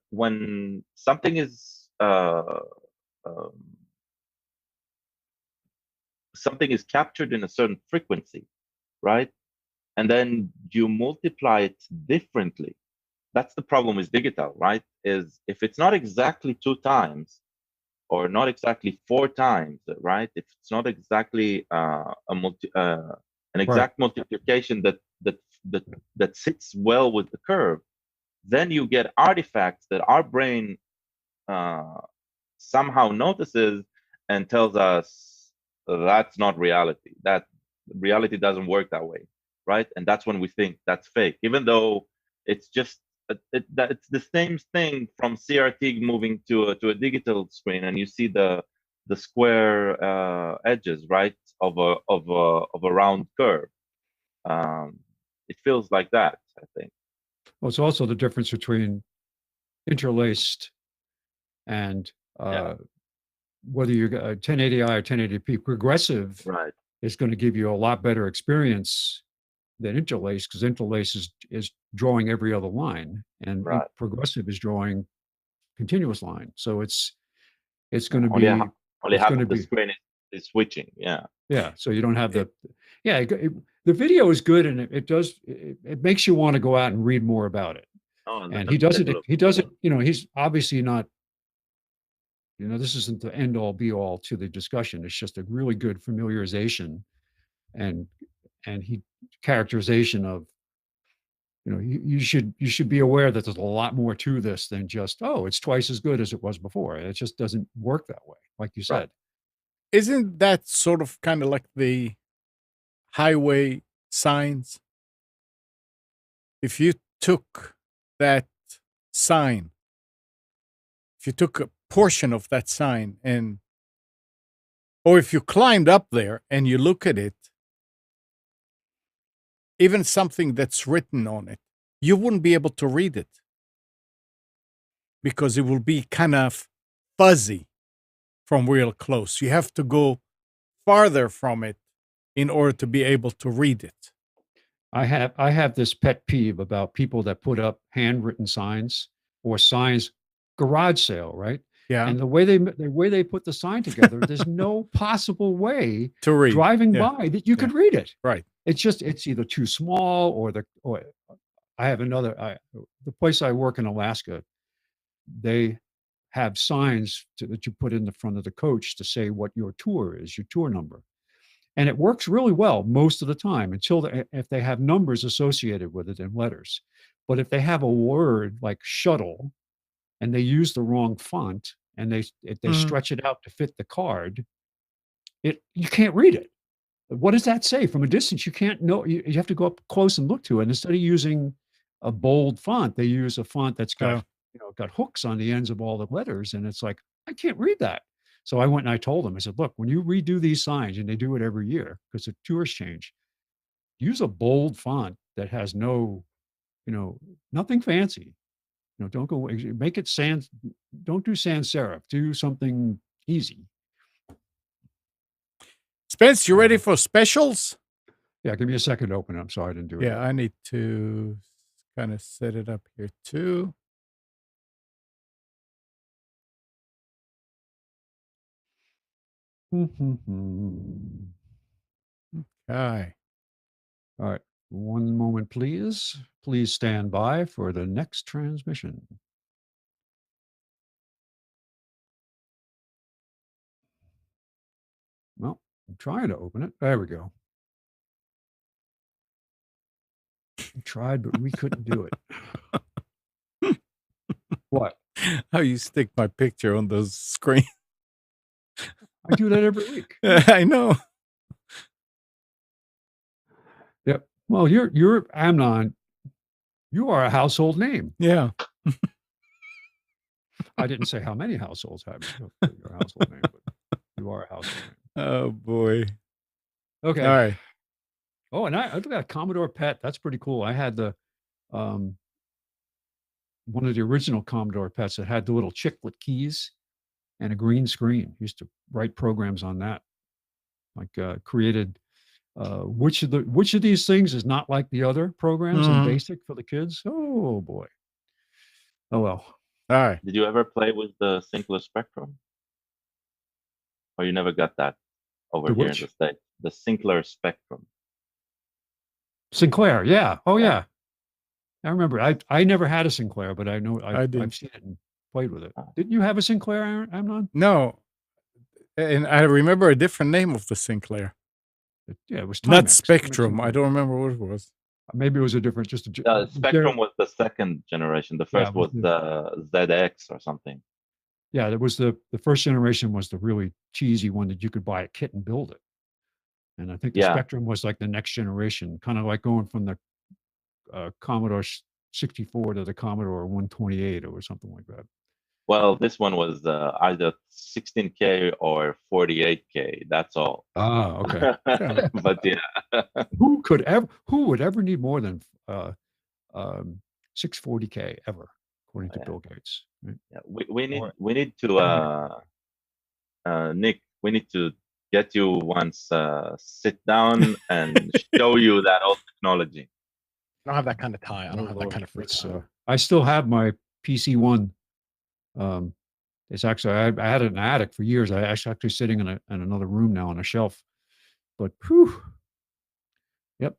something is captured in a certain frequency, right? And then you multiply it differently. That's the problem with digital, right? Is if it's not exactly 2 times or not exactly 4 times, right? If it's not exactly an exact multiplication that sits well with the curve, then you get artifacts that our brain somehow notices and tells us that's not reality. That reality doesn't work that way, right? And that's when we think that's fake, even though it's just it's the same thing from CRT moving to a digital screen, and you see the square edges, right, of a round curve. It feels like that, I think. Well, it's also the difference between interlaced and whether you're 1080i or 1080p. Progressive right. is going to give you a lot better experience than interlace, because interlace is drawing every other line, and progressive is drawing continuous line. So it's going to be only half of the screen is switching. Yeah. So you don't have the video is good, and it makes you want to go out and read more about it. And he does it. He's obviously not. This isn't the end all be all to the discussion. It's just a really good familiarization and characterization of, you should be aware that there's a lot more to this than just, it's twice as good as it was before. It just doesn't work that way, like you said. Isn't that sort of kind of like the highway signs? If you took that sign, if you took a portion of that sign or if you climbed up there and you look at it, even something that's written on it, you wouldn't be able to read it because it will be kind of fuzzy from real close. You have to go farther from it in order to be able to read it. I have this pet peeve about people that put up handwritten signs or signs, garage sale, right? Yeah. And the way they put the sign together, there's no possible way To read. driving Yeah. by that you could read it. Right. It's either too small or I have the place I work in Alaska, they have signs that you put in the front of the coach to say what your tour is, your tour number. And it works really well most of the time if they have numbers associated with it in letters. But if they have a word like shuttle and they use the wrong font and they stretch it out to fit the card, you can't read it. What does that say? From a distance, you can't know. You have to go up close and look to it. And instead of using a bold font, they use a font that's got got hooks on the ends of all the letters. And it's like, I can't read that. So I went and I told them, I said, look, when you redo these signs, and they do it every year because the tours change, use a bold font that has nothing fancy. Don't go, make it don't do sans serif, do something easy. Spence, you ready for specials? Yeah, give me a second to open it. I'm sorry I didn't do it. Yeah, I need to kind of set it up here too. Okay. All right. One moment, please. Please stand by for the next transmission. Well, I'm trying to open it. There we go. We tried, but we couldn't do it. What? How you stick my picture on those screens? I do that every week. I know. Yep. Well, you're Amnon. You are a household name. Yeah. I didn't say how many households have your household name, but you are a household name. Oh boy. Okay. All right. Oh, and I got a Commodore PET. That's pretty cool. I had the one of the original Commodore PETs that had the little chiclet keys and a green screen. Used to write programs on that. Like created which of these things is not like the other programs in BASIC for the kids? Oh boy. Oh well. All right. Did you ever play with the Sinclair Spectrum? Or you never got that over here in the States? The Sinclair Spectrum. Sinclair, yeah. Oh yeah. I remember. I never had a Sinclair, but I know I've seen it and played with it. Didn't you have a Sinclair, Amnon? No. And I remember a different name of the Sinclair. Yeah, it was Timex. Not Spectrum. I don't remember what it was. Maybe it was a different, Spectrum was the second generation. The first was the ZX or something. Yeah, it was the first generation was the really cheesy one that you could buy a kit and build it. And I think the Spectrum was like the next generation, kind of like going from the Commodore 64 to the Commodore 128 or something like that. Well, this one was either 16K or 48K. That's all. Ah, okay. But yeah, who would ever need more than 640K ever, according to Bill Gates? Right? Yeah, we need to Nick. We need to get you once, sit down and show you that old technology. I don't have that kind of time. I don't have that kind of free time. I still have my PC-1. It's actually I had it in an attic for years. I actually sitting in another room now on a shelf. But yep.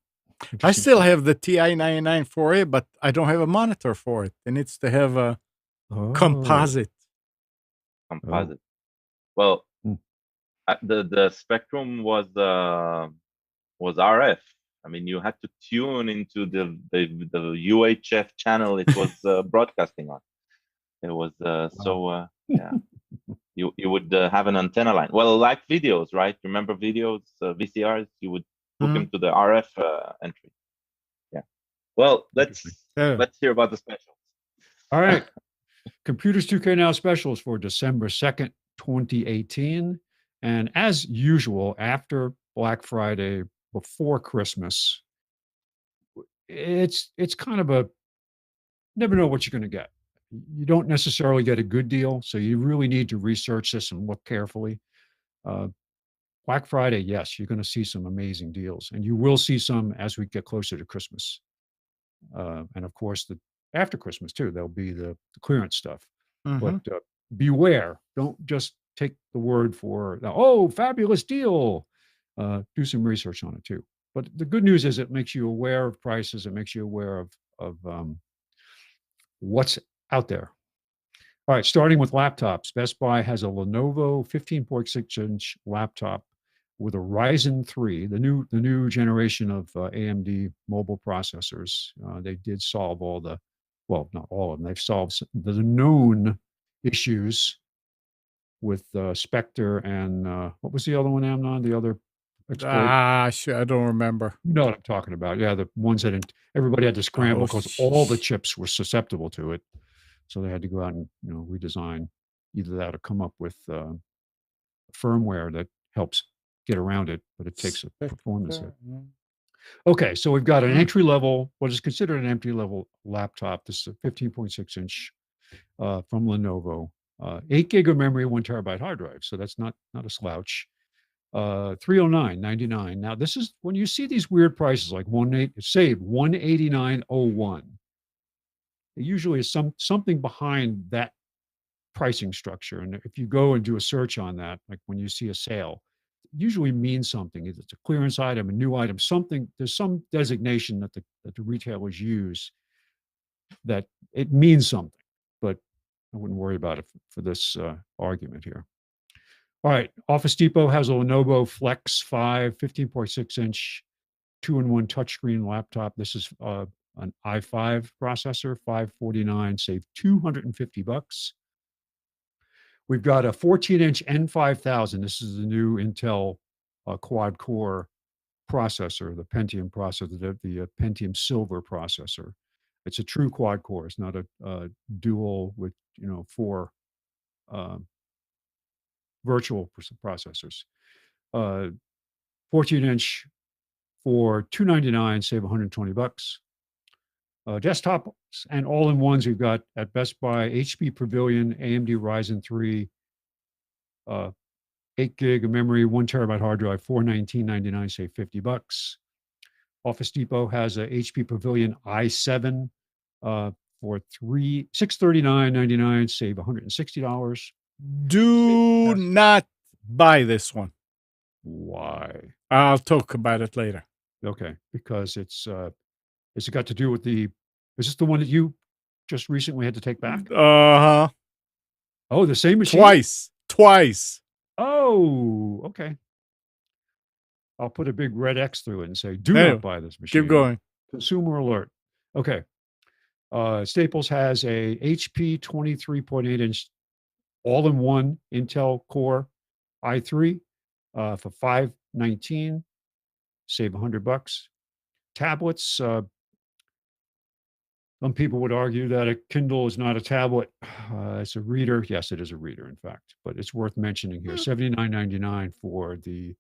I still have the TI-99 4A, but I don't have a monitor for it. It needs to have a composite. Composite. Well, the Spectrum was RF. I mean, you had to tune into the UHF channel it was broadcasting on. It was yeah. You would have an antenna line. Well, like videos, right? Remember videos, VCRs? You would hook them to the RF entry. Yeah. Well, let's hear about the specials. All right. Computers 2K Now specials for December 2nd, 2018. And as usual, after Black Friday, before Christmas, it's kind of never know what you're going to get. You don't necessarily get a good deal, so you really need to research this and look carefully. Black Friday, yes, you're going to see some amazing deals, and you will see some as we get closer to Christmas. And of course, after Christmas too, there'll be the clearance stuff. But beware. Don't just take the word for, oh, fabulous deal. Do some research on it too. But the good news is it makes you aware of prices. It makes you aware of what's out there. All right, starting with laptops. Best Buy has a Lenovo 15.6-inch laptop with a Ryzen 3, the new generation of AMD mobile processors. They did solve all the, well, not all of them. They've solved the known issues with Spectre and what was the other one, Amnon? The other exploit? Sure, I don't remember. You know what I'm talking about. Yeah, the ones that everybody had to scramble because all the chips were susceptible to it. So they had to go out and redesign either that or come up with firmware that helps get around it, but it takes a performance hit. Okay, so we've got an entry level, what is considered an entry level laptop. This is a 15.6-inch from Lenovo, 8 gig of memory, 1 terabyte hard drive. So that's not a slouch. $309.99. Now this is when you see these weird prices like $189.01. Usually is something behind that pricing structure. And if you go and do a search on that, like when you see a sale, it usually means something. Either it's a clearance item, a new item, something. There's some designation that the retailers use that it means something. But I wouldn't worry about it for this argument here. All right, Office Depot has a Lenovo Flex 5 15.6-inch 2-in-1 touchscreen laptop. This is an i5 processor, $549, save $250. We've got a 14-inch N5000. This is the new Intel quad-core processor, the Pentium processor, the Pentium Silver processor. It's a true quad-core. It's not a dual with 4 virtual processors. 14-inch for $299, save $120. Desktops and all-in-ones we've got at Best Buy, HP Pavilion, AMD Ryzen 3, 8 gig of memory, 1 terabyte hard drive, $419.99, save $50. Office Depot has a HP Pavilion i7 for $639.99, save $160. Do not buy this one. Why? I'll talk about it later. Okay, because it's has it got to do with is this the one that you just recently had to take back? Uh-huh. Oh, the same machine? Twice. Oh, okay. I'll put a big red X through it and say, do Anyway, not buy this machine. Keep going. Consumer alert. Okay. Staples has a HP 23.8-inch all-in-one Intel Core i3 for $519, save $100. Tablets, some people would argue that a Kindle is not a tablet. It's a reader. Yes, it is a reader, in fact, but it's worth mentioning here. $79.99 for the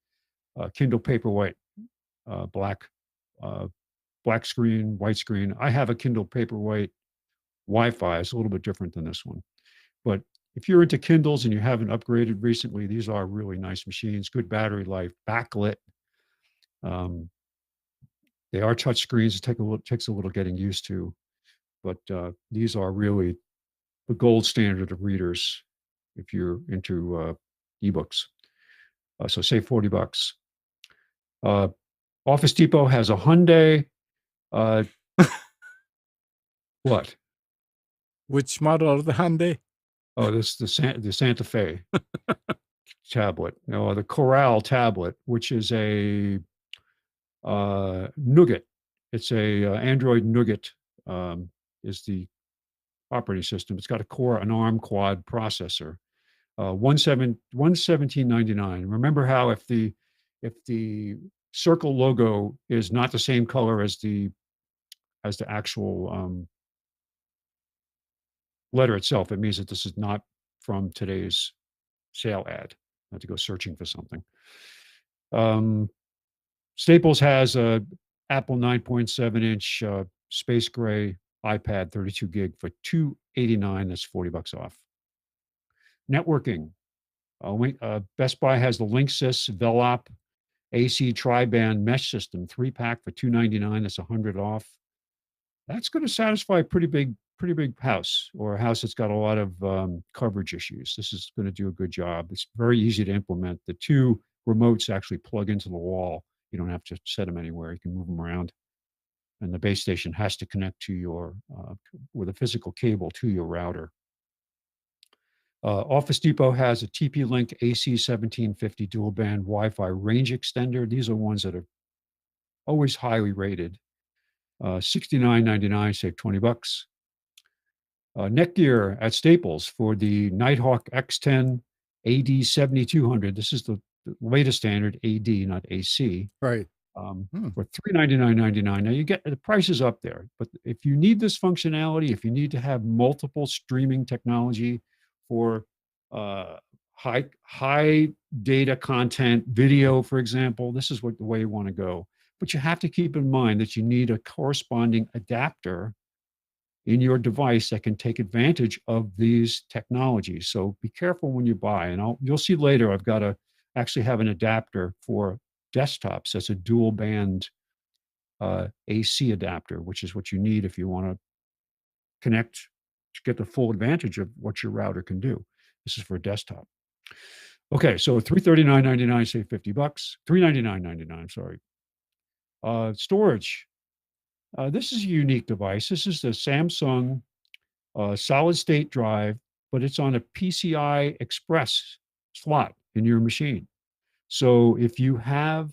Kindle Paperwhite, black screen, white screen. I have a Kindle Paperwhite Wi-Fi. It's a little bit different than this one. But if you're into Kindles and you haven't upgraded recently, these are really nice machines, good battery life, backlit. They are touch screens. It takes a little getting used to. But these are really the gold standard of readers if you're into ebooks. So save $40. Office Depot has a Hyundai. What? Which model of the Hyundai? Oh, this the Santa Fe tablet. No, the Coral tablet, which is a Nougat. It's a Android Nougat. Is the operating system. It's got an ARM quad processor. $117.99. Remember how if the circle logo is not the same color as the actual letter itself, it means that this is not from today's sale ad. I have to go searching for something. Staples has a Apple 9.7-inch space gray iPad 32 gig for $289. That's $40 off. Networking. Best Buy has the Linksys Velop AC tri-band mesh system 3-pack for $299. That's $100 off. That's going to satisfy a pretty big pretty big house or a house that's got a lot of coverage issues, this is going to do a good job. It's very easy to implement. The two remotes actually plug into the wall. You don't have to set them anywhere. You can move them around. And the base station has to connect to your, with a physical cable to your router. Office Depot has a TP-Link AC1750 dual band Wi-Fi range extender. These are ones that are always highly rated. $69.99, save $20. Netgear at Staples for the Nighthawk X10 AD7200. This is the latest standard AD, not AC. Right. For $399.99. Now you get the price is up there, but if you need this functionality, if you need to have multiple streaming technology for high data content, video, for example, this is the way you want to go. But you have to keep in mind that you need a corresponding adapter in your device that can take advantage of these technologies. So be careful when you buy. And you'll see later, I've got to actually have an adapter for desktops. That's a dual band AC adapter, which is what you need if you want to connect to get the full advantage of what your router can do. This is for a desktop. Okay, so $339.99, save $50. $399.99, I'm sorry. Storage. This is a unique device. This is the Samsung solid state drive, but it's on a PCI Express slot in your machine. So if you have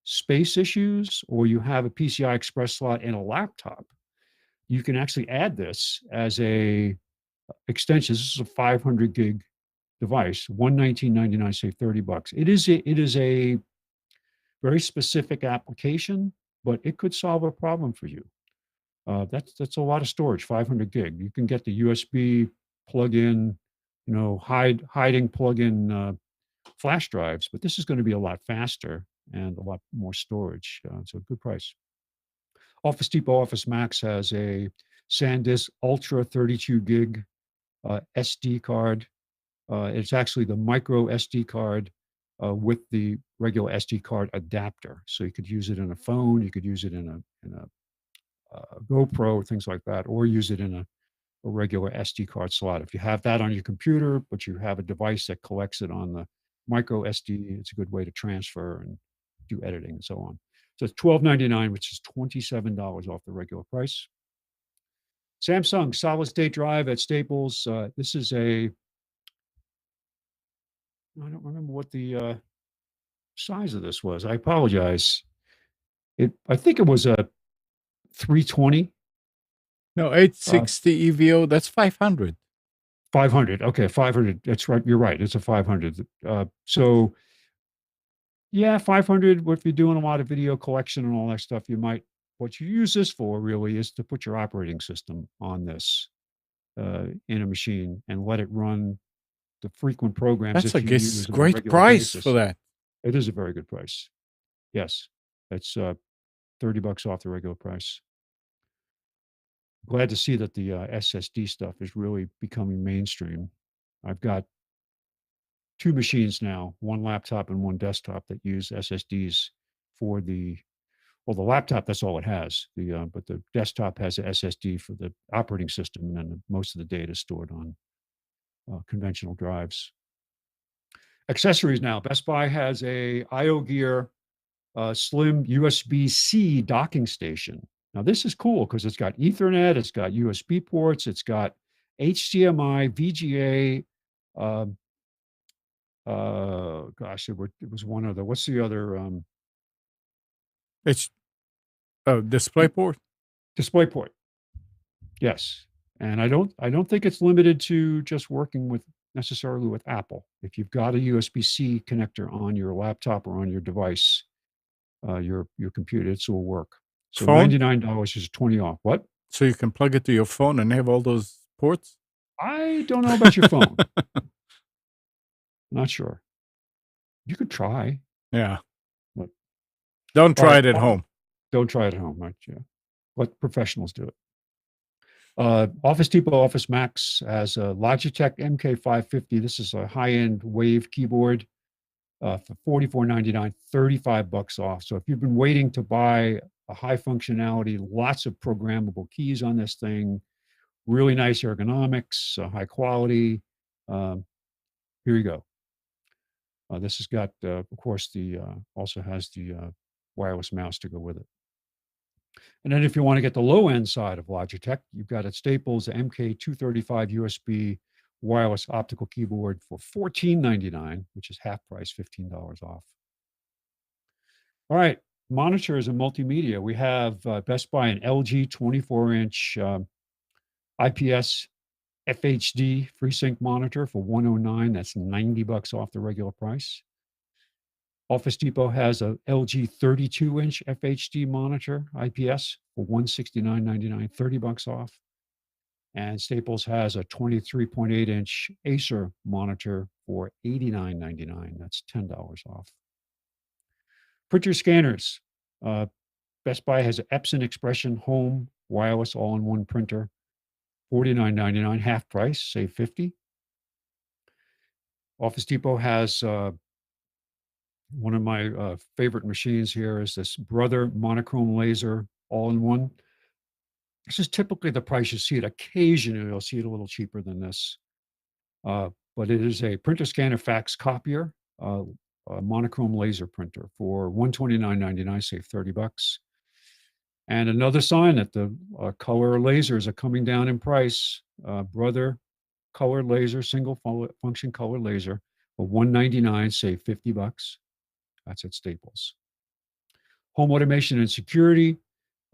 space issues or you have a PCI Express slot in a laptop, you can actually add this as a extension. This is a 500 gig device, $119.99, save $30. It is a very specific application, but it could solve a problem for you. That's a lot of storage, 500 gig. You can get the USB plug-in, hiding plug-in flash drives, but this is going to be a lot faster and a lot more storage. So good price. Office Depot Office Max has a SanDisk Ultra 32 gig SD card. It's actually the micro SD card with the regular SD card adapter. So you could use it in a phone, you could use it in a GoPro, things like that, or use it in a regular SD card slot. If you have that on your computer, but you have a device that collects it on the micro SD, it's a good way to transfer and do editing and so on. So it's $12.99, which is $27 off the regular price. Samsung solid state drive at Staples. This is I don't remember what the size of this was. I apologize. I think it was a 320. No, 860 EVO, that's 500. 500. Okay, 500. That's right. You're right. It's a 500. So, yeah, 500. If you're doing a lot of video collection and all that stuff, you might. What you use this for really is to put your operating system on this in a machine and let it run the frequent programs. That's a great price for that. It is a very good price. Yes, it's $30 off the regular price. Glad to see that the SSD stuff is really becoming mainstream. I've got two machines now, one laptop and one desktop that use SSDs for the laptop, that's all it has. But the desktop has a SSD for the operating system, and then most of the data is stored on conventional drives. Accessories now. Best Buy has a IO Slim USB-C docking station. Now this is cool because it's got Ethernet, it's got USB ports, it's got HDMI, VGA. Gosh, it was one other. What's the other? It's DisplayPort. DisplayPort. Yes, and I don't think it's limited to just working necessarily with Apple. If you've got a USB-C connector on your laptop or on your device, your computer, it will work. So Phone? $99 is 20 off. What? So you can plug it to your phone and have all those ports? I don't know about your phone. Not sure. You could try. Yeah. But, don't try it at home. Don't try it at home, right? Yeah. Let professionals do it. Office Depot Office Max has a Logitech MK550. This is a high-end Wave keyboard for $44.99, $35 off. So if you've been waiting to buy a high functionality, lots of programmable keys on this thing, Really nice ergonomics, high quality. Here you go. This has got, of course, the also has the wireless mouse to go with it. And then if you want to get the low end side of Logitech, you've got at Staples the MK235 USB wireless optical keyboard for $14.99, which is half price, $15 off. All right, monitors and multimedia. We have Best Buy an LG 24-inch IPS FHD FreeSync monitor for $109. That's $90 off the regular price. Office Depot has a LG 32-inch FHD monitor IPS for $169.99, $30 off. And Staples has a 23.8-inch Acer monitor for $89.99. That's $10 off. Printer scanners. Best Buy has an Epson Expression Home wireless all-in-one printer, $49.99, half price, save $50. Office Depot has one of my favorite machines here is this Brother monochrome laser all-in-one. This is typically the price you see it. Occasionally, you'll see it a little cheaper than this. But it is a printer scanner fax copier, a monochrome laser printer for $129.99, save $30. And another sign that the color lasers are coming down in price. Brother color laser, single function color laser for $199, save $50. That's at Staples. Home automation and security.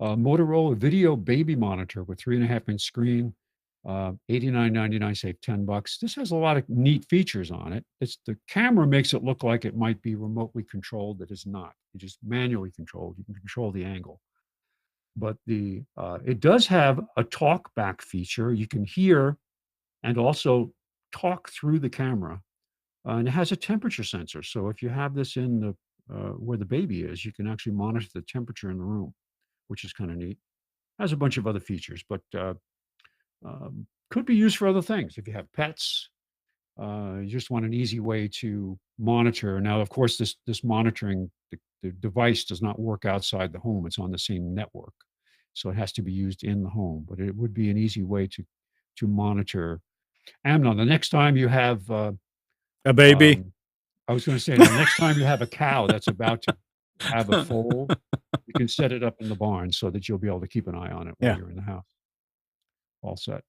Motorola video baby monitor with 3.5-inch screen, $89.99, save $10. This has a lot of neat features on it. The camera makes it look like it might be remotely controlled. It is not. It's just manually controlled. You can control the angle. But it does have a talk back feature. You can hear and also talk through the camera. And it has a temperature sensor. So if you have this in the where the baby is, you can actually monitor the temperature in the room, which is kind of neat. Has a bunch of other features, but could be used for other things. If you have pets, you just want an easy way to monitor. Now, of course, this monitoring, the device does not work outside the home. It's on the same network. So it has to be used in the home, but it would be an easy way to monitor. Amnon, the next time you have a baby. I was going to say, the next time you have a cow that's about to have a foal, you can set it up in the barn so that you'll be able to keep an eye on it while you're in the house. All set.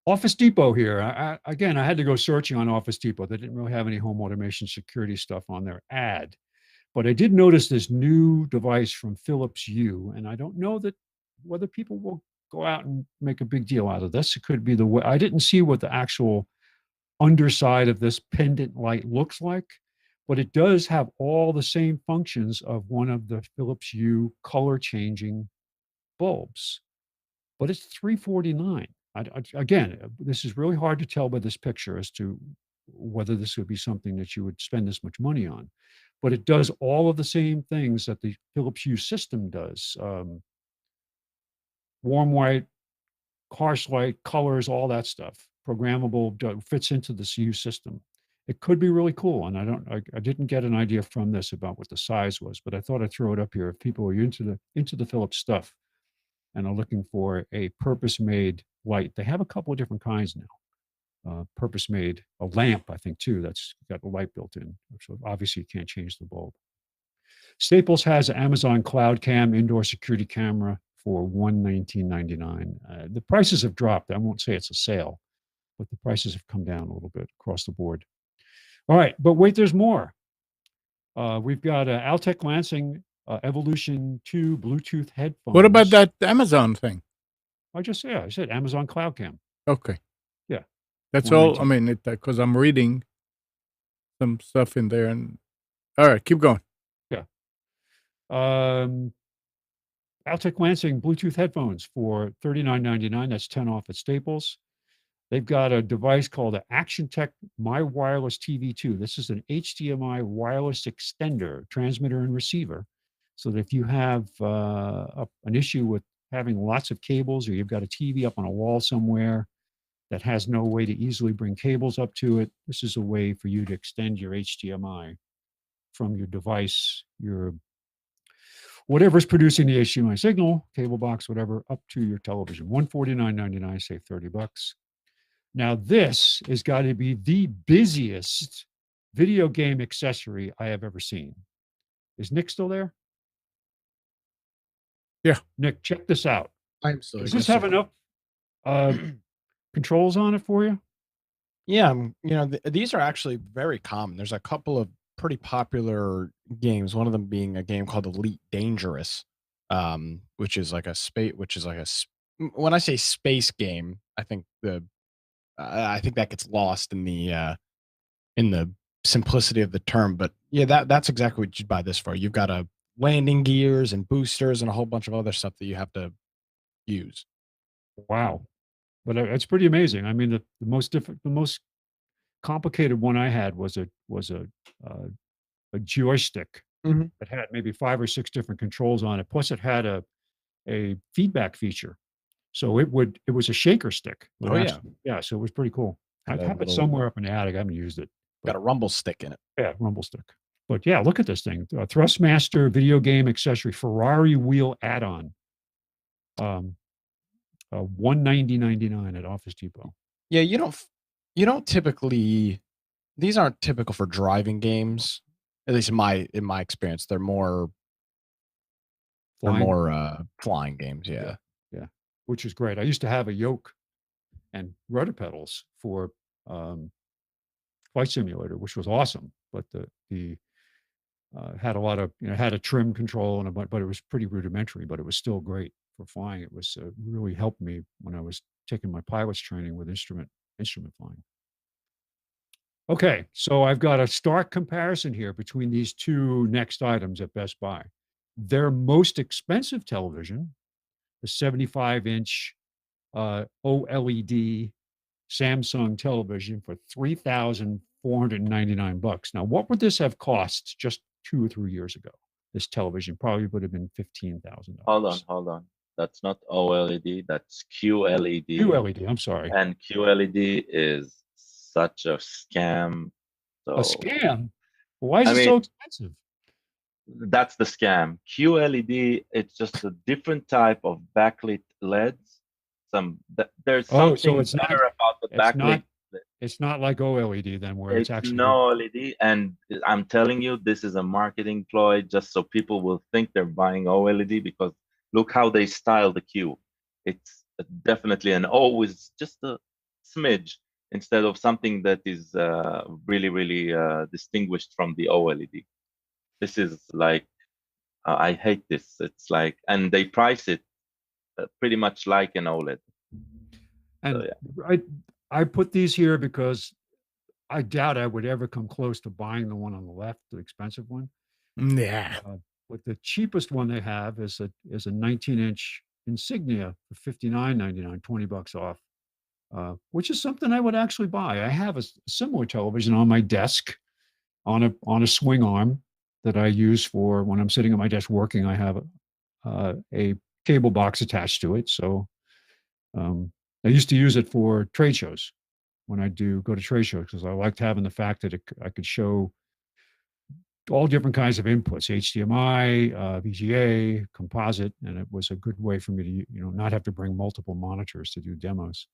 Office Depot here. Again, I had to go searching on Office Depot. They didn't really have any home automation security stuff on their ad. But I did notice this new device from Philips Hue, and I don't know whether people will go out and make a big deal out of this. It could be the way. I didn't see what the actual underside of this pendant light looks like, but it does have all the same functions of one of the Philips Hue color changing bulbs, but it's $349. Again, this is really hard to tell by this picture as to whether this would be something that you would spend this much money on, but it does all of the same things that the Philips Hue system does. Warm white, harsh light, colors, all that stuff. Programmable, fits into the Hue system. It could be really cool, and I didn't get an idea from this about what the size was, but I thought I'd throw it up here if people are into the Philips stuff and are looking for a purpose-made light. They have a couple of different kinds now. Purpose-made, a lamp, I think, too, that's got a light built in. So obviously you can't change the bulb. Staples has an Amazon Cloud Cam indoor security camera for $119.99. The prices have dropped. I won't say it's a sale, but the prices have come down a little bit across the board. All right, but wait, there's more. We've got Altec Lansing Evolution 2 Bluetooth headphones. What about that Amazon thing? I said Amazon Cloud Cam. Okay. Yeah. That's all. I mean, because I'm reading some stuff in there. And all right, keep going. Yeah. Altec Lansing Bluetooth headphones for $39.99. That's 10 off at Staples. They've got a device called the Action Tech My Wireless TV2. This is an HDMI wireless extender, transmitter and receiver. So that if you have an issue with having lots of cables, or you've got a TV up on a wall somewhere that has no way to easily bring cables up to it, this is a way for you to extend your HDMI from your device, your whatever's producing the HDMI signal, cable box, whatever, up to your television. $149.99, save $30. Now, this has got to be the busiest video game accessory I have ever seen. Is Nick still there? Yeah. Nick, check this out. I'm still. Does this have enough controls on it for you? Yeah, these are actually very common. There's a couple of pretty popular games. One of them being a game called Elite Dangerous, which is like a space. When I say space game, I think that gets lost in the simplicity of the term. But yeah, that's exactly what you'd buy this for. You've got a landing gears and boosters and a whole bunch of other stuff that you have to use. Wow. But it's pretty amazing. I mean, the most complicated one I had was a joystick Mhm. that had maybe 5 or 6 different controls on it. Plus, it had a feedback feature, so it was a shaker stick. It would Oh, yeah. actually- yeah. So it was pretty cool. I Had a have it little- somewhere up in the attic. I haven't used it. Got a rumble stick in it. Yeah, rumble stick. But yeah, look at this thing. Thrustmaster video game accessory Ferrari wheel add-on. $190.99 at Office Depot. Yeah, you don't typically. These aren't typical for driving games, at least in my experience. They're more flying games. Yeah. Yeah, which is great. I used to have a yoke and rudder pedals for Flight Simulator, which was awesome. But the had a lot of had a trim control and but it was pretty rudimentary. But it was still great for flying. It was really helped me when I was taking my pilot's training with instrument flying. Okay, so I've got a stark comparison here between these two next items at Best Buy. Their most expensive television, the 75-inch OLED Samsung television for $3,499. Now, what would this have cost just 2 or 3 years ago? This television probably would have been $15,000. Hold on. That's not OLED. That's QLED. QLED. I'm sorry. And QLED is such a scam. So A scam? Why is it so expensive? That's the scam. QLED, it's just a different type of backlit LEDs. There's something so it's better not- about the backlit. It's not like OLED then, where it's actually no LED, and I'm telling you, this is a marketing ploy just so people will think they're buying OLED, because look how they style the Q. It's definitely an O with just a smidge instead of something that is really, really distinguished from the OLED. This is like, I hate this. It's like, and they price it pretty much like an OLED. And So, yeah. I put these here because I doubt I would ever come close to buying the one on the left, the expensive one. Yeah. But the cheapest one they have is a 19-inch Insignia for $59.99, $20 off, which is something I would actually buy. I have a similar television on my desk on a swing arm that I use for when I'm sitting at my desk working. I have a cable box attached to it, so I used to use it for trade shows when I go to trade shows, because I liked having the fact that I could show all different kinds of inputs: HDMI, VGA, composite, and it was a good way for me to not have to bring multiple monitors to do demos.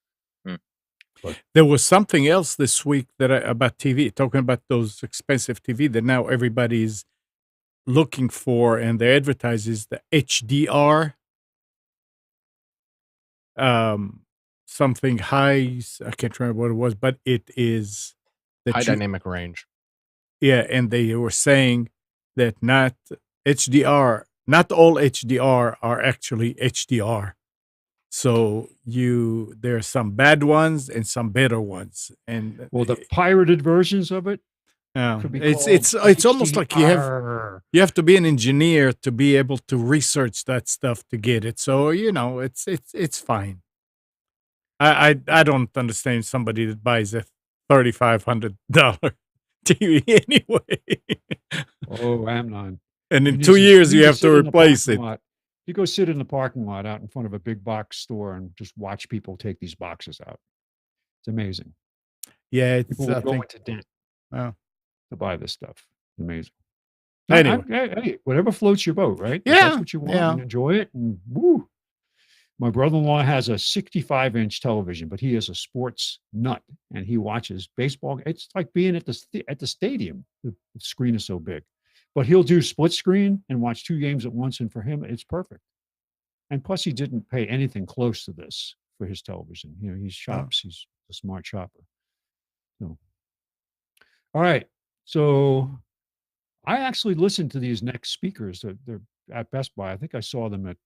There was something else this week about TV, talking about those expensive TV that now everybody's looking for, and they advertise is the HDR. Something high, I can't remember what it was, but it is High dynamic range. Yeah, and they were saying that not all HDR are actually HDR. So there are some bad ones and some better ones, and Well, the pirated versions of it could be it's almost like you have to be an engineer to be able to research that stuff to get it. So it's fine. I don't understand somebody that buys a $3,500 TV anyway. Oh, Amnon. And in 2 years you have to replace it. You go sit in the parking lot out in front of a big box store and just watch people take these boxes out. It's amazing. Yeah, People will go into debt to buy this stuff. It's amazing. Anyway. Hey, whatever floats your boat, right? If Yeah, that's what you want, yeah. and enjoy it, and woo. My brother-in-law has a 65-inch television, but he is a sports nut, and he watches baseball. It's like being at the stadium. The screen is so big, but he'll do split screen and watch 2 games at once, and for him, it's perfect. And plus, he didn't pay anything close to this for his television. You know, he shops. He's a smart shopper. So, all right. So, I actually listened to these next speakers. They're at Best Buy. I think I saw them at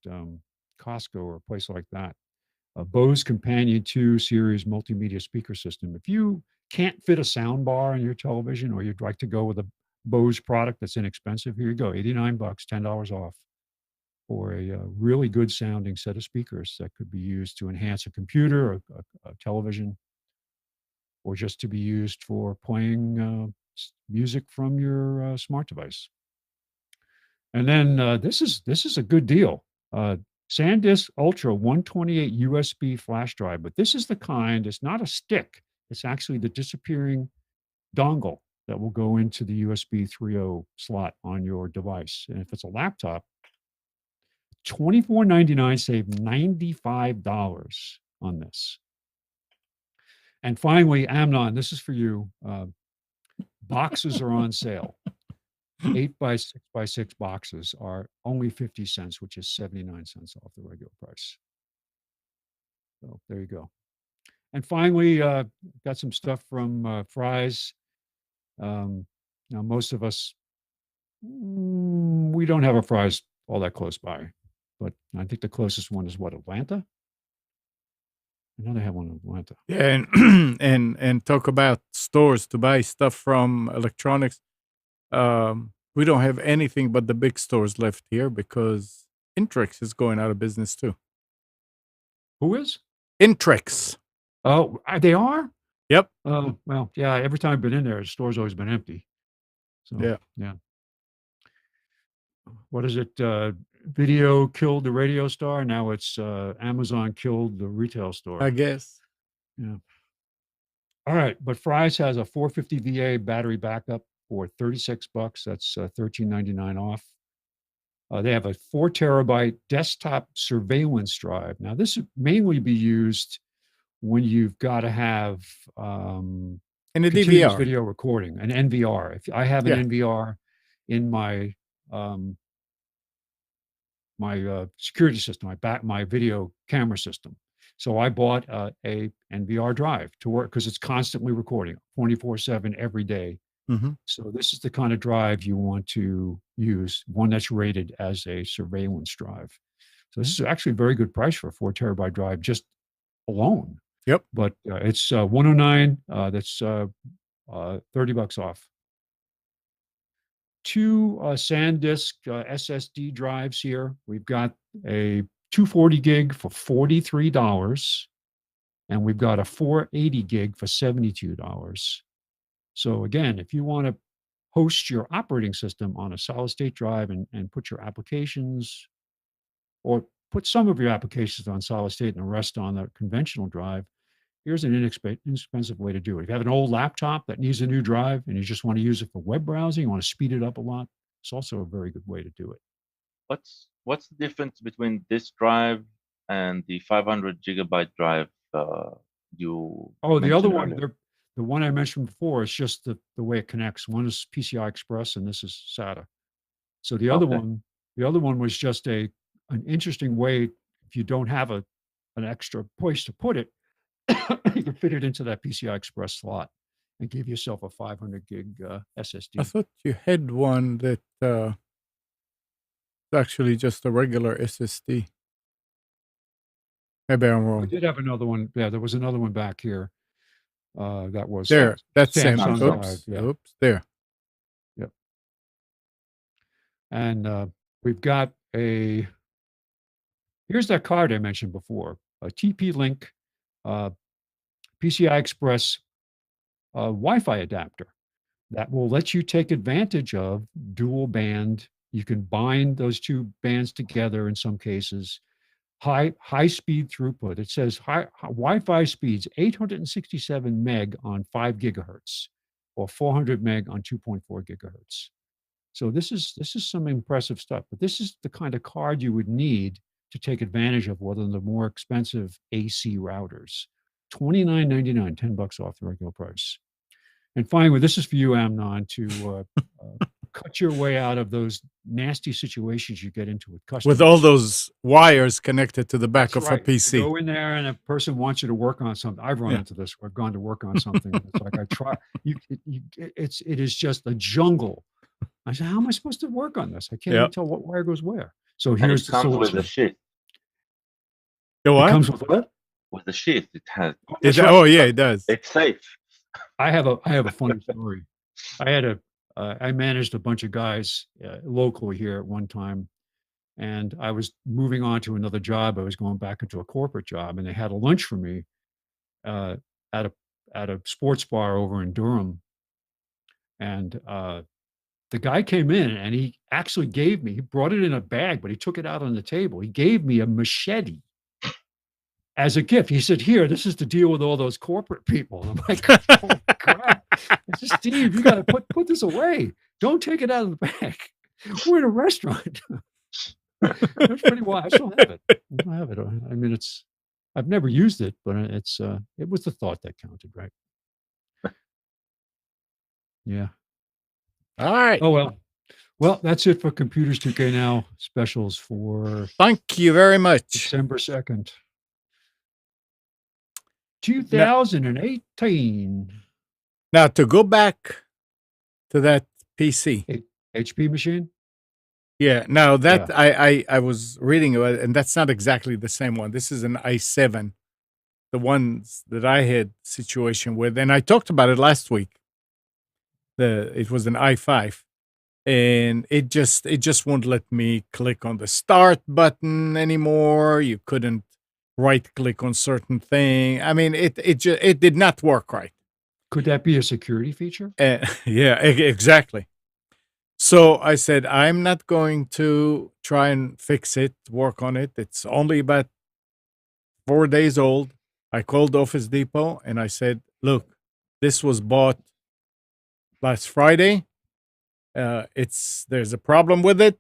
Costco or a place like that. A Bose Companion 2 series multimedia speaker system. If you can't fit a sound bar on your television, or you'd like to go with a Bose product that's inexpensive, here you go, $89, $10 off for a really good sounding set of speakers that could be used to enhance a computer, a television, or just to be used for playing music from your smart device. And then this is a good deal. SanDisk Ultra 128 USB flash drive, but this is the kind, it's not a stick. It's actually the disappearing dongle that will go into the USB 3.0 slot on your device. And if it's a laptop, $24.99, save $95 on this. And finally, Amnon, this is for you. Boxes are on sale. 8x6x6 boxes are only 50 cents, which is 79 cents off the regular price. So there you go. And finally, got some stuff from Fry's. Now, most of us, we don't have a Fry's all that close by, but I think the closest one is what, Atlanta? I know they have one in Atlanta. Yeah, and talk about stores to buy stuff from electronics. We don't have anything but the big stores left here because Intrex is going out of business too. Who is? Intrex. Oh, they are? Yep. Oh, well, yeah, every time I've been in there, the store's always been empty. So, yeah. What is it? Video killed the radio star. Now it's Amazon killed the retail store. I guess. Yeah. All right. But Fry's has a 450 VA battery backup for $36. That's $13.99 off. They have a 4 terabyte desktop surveillance drive. Now, this would mainly be used when you've got to have And a continuous DVR. video recording, an NVR. If I have an NVR in my security system, my video camera system. So I bought a NVR drive to work because it's constantly recording 24/7 every day. Mm-hmm. So this is the kind of drive you want to use, one that's rated as a surveillance drive. So this is actually a very good price for a 4 terabyte drive just alone. Yep. But it's $109. That's $30 off. 2 SanDisk SSD drives here. We've got a 240 gig for $43, and we've got a 480 gig for $72. So again, if you want to host your operating system on a solid state drive and put your applications, or put some of your applications on solid state and the rest on the conventional drive, here's an inexpensive way to do it. If you have an old laptop that needs a new drive and you just want to use it for web browsing, you want to speed it up a lot, it's also a very good way to do it. What's the difference between this drive and the 500 gigabyte drive you? Oh, the other one, earlier? the one I mentioned before is just the way it connects. One is PCI Express and this is SATA. So the other one was just an interesting way, if you don't have an extra place to put it, you can fit it into that PCI Express slot and give yourself a 500 gig SSD. I thought you had one that it's actually just a regular SSD. Maybe I'm I wrong. did have another one. Yeah, there was another one back here. That was There. That's Samsung. Samsung Oops. drive. Yeah. Oops. There. Yep. And we've got here's that card I mentioned before, a TP-Link PCI Express Wi-Fi adapter that will let you take advantage of dual band. You can bind those 2 bands together in some cases. High speed throughput. It says Wi-Fi speeds 867 meg on 5 gigahertz or 400 meg on 2.4 gigahertz. So this is some impressive stuff. But this is the kind of card you would need to take advantage of one of the more expensive AC routers. $29.99, $10 off the regular price. And finally, this is for you, Amnon, to cut your way out of those nasty situations you get into with customers. With all those wires connected to the back That's of right. a PC. You go in there and a person wants you to work on something. I've run into this. I've gone to work on something. And it's like I try. It is just a jungle. I said, how am I supposed to work on this? I can't even tell what wire goes where. So And here's it the comes solution. with a sheath. The what? It comes with what? With the sheath, it has. Oh yeah, it does. It's safe. I have a funny story. I managed a bunch of guys locally here at one time, and I was moving on to another job. I was going back into a corporate job, and they had a lunch for me at a sports bar over in Durham. And the guy came in, and he actually he brought it in a bag, but he took it out on the table. He gave me a machete as a gift. He said, "Here, this is to deal with all those corporate people." And I'm like, "Oh crap!" I said, "Steve, you got to put this away. Don't take it out of the bag. We're in a restaurant." That's pretty wild. I still have it. I mean, I've never used it, but it was the thought that counted, right? Yeah. All right. Oh well. Well, that's it for Computers 2K Now specials for Thank you very much. December 2nd. 2018. Now to go back to that PC. HP machine? Yeah. Now that I was reading about it, and that's not exactly the same one. This is an i7, the ones that I had situation with, and I talked about it last week. It was an i5, and it just won't let me click on the start button anymore. You couldn't right click on certain thing. I mean, it did not work right. Could that be a security feature? Yeah, exactly. So I said, I'm not going to try and fix it, work on it. It's only about 4 days old. I called Office Depot and I said, look, this was bought last Friday. There's a problem with it.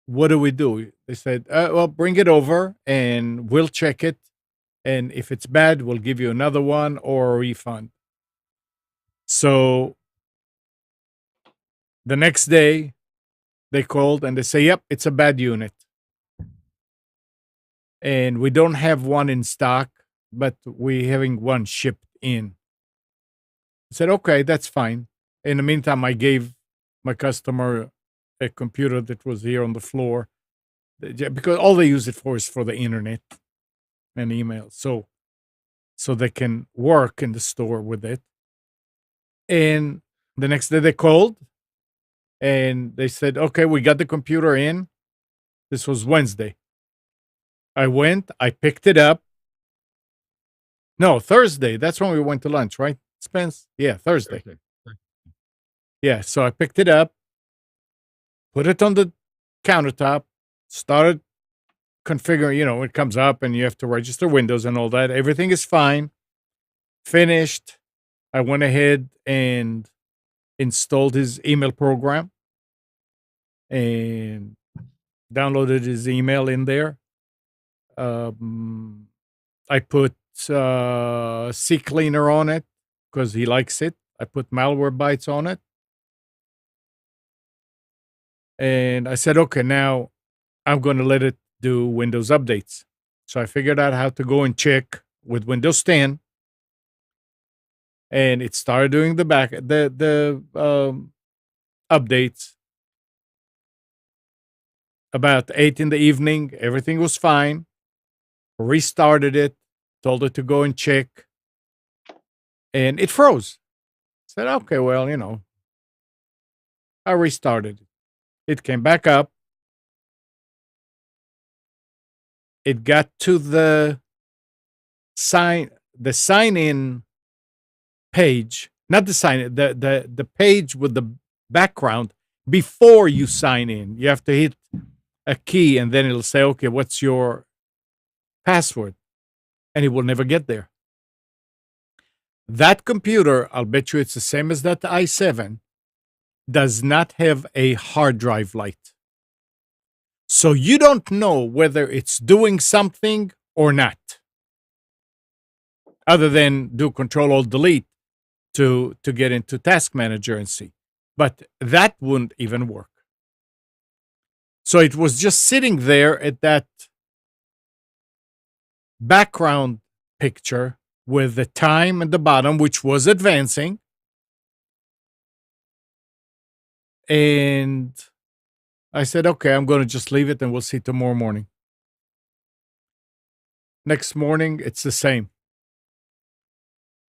What do we do? They said, well, bring it over and we'll check it. And if it's bad, we'll give you another one or a refund. So the next day, they called and they say, yep, it's a bad unit. And we don't have one in stock, but we're having one shipped in. I said, okay, that's fine. In the meantime, I gave my customer a computer that was here on the floor because all they use it for is for the internet and email. So they can work in the store with it. And the next day they called and they said, okay, we got the computer in. This was Wednesday. I went, I picked it up. No, Thursday. That's when we went to lunch, right, Spence? Yeah, Thursday. Yeah, so I picked it up, put it on the countertop, started configuring, it comes up and you have to register Windows and all that. Everything is fine. Finished. I went ahead and installed his email program and downloaded his email in there. I put CCleaner on it because he likes it. I put Malwarebytes on it. And I said, okay, now I'm going to let it do Windows updates. So I figured out how to go and check with Windows 10. And it started doing the updates. About 8 in the evening, everything was fine. Restarted it, told it to go and check. And it froze. Said, okay, well, I restarted it. It came back up. It got to the sign-in page, not the sign, the page with the background before you sign in. You have to hit a key and then it'll say, okay, what's your password? And it will never get there. That computer, I'll bet you it's the same as that i7, does not have a hard drive light. So you don't know whether it's doing something or not, other than do Control-Alt-Delete to get into Task Manager and see. But that wouldn't even work. So it was just sitting there at that background picture with the time at the bottom, which was advancing. And I said, okay, I'm going to just leave it and we'll see tomorrow morning. Next morning, it's the same.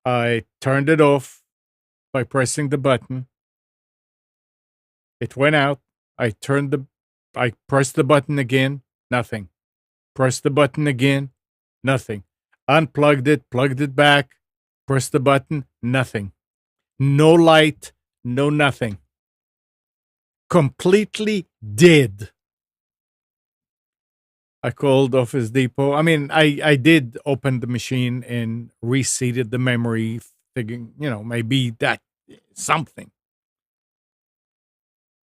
I turned it off by pressing the button. It went out. I pressed the button again, nothing. Pressed the button again, nothing. Unplugged it, plugged it back, pressed the button, nothing. No light, no nothing. Completely dead. I called Office Depot. I mean, I did open the machine and reseated the memory, thinking, maybe that something.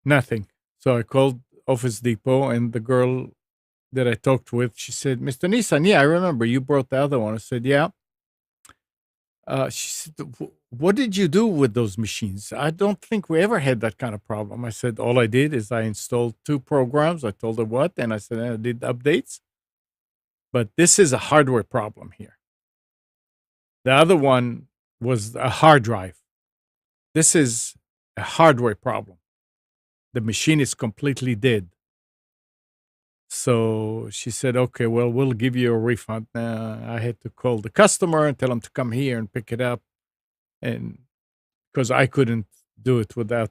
Nothing. So I called Office Depot, and the girl that I talked with, she said, Mr. Nissan, yeah, I remember you brought the other one. I said, yeah. She said, what did you do with those machines? I don't think we ever had that kind of problem. I said, all I did is I installed 2 programs. I told her what, and I said, I did updates. But this is a hardware problem here. The other one was a hard drive. This is a hardware problem. The machine is completely dead. So she said, okay, well, we'll give you a refund. I had to call the customer and tell them to come here and pick it up. And because I couldn't do it without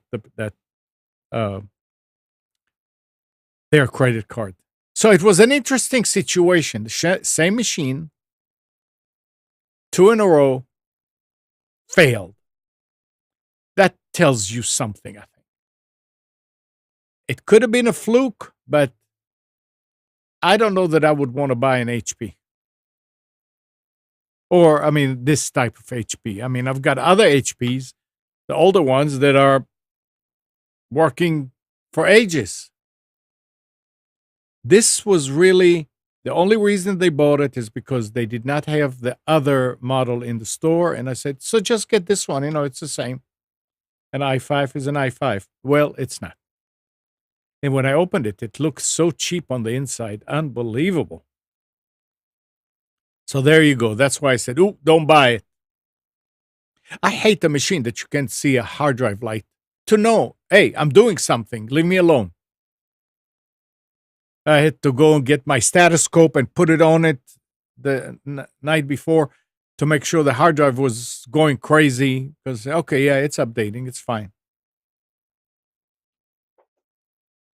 their credit card. So it was an interesting situation. The same machine, 2 in a row, failed. That tells you something, I think. It could have been a fluke, but I don't know that I would want to buy an HP. Or, this type of HP. I've got other HPs, the older ones that are working for ages. This was really, the only reason they bought it is because they did not have the other model in the store. And I said, so just get this one. It's the same. An i5 is an i5. Well, it's not. And when I opened it, it looked so cheap on the inside. Unbelievable. So there you go. That's why I said, don't buy it. I hate the machine that you can't see a hard drive light to know, hey, I'm doing something. Leave me alone. I had to go and get my stethoscope and put it on it the night before to make sure the hard drive was going crazy. Because, okay, yeah, it's updating. It's fine.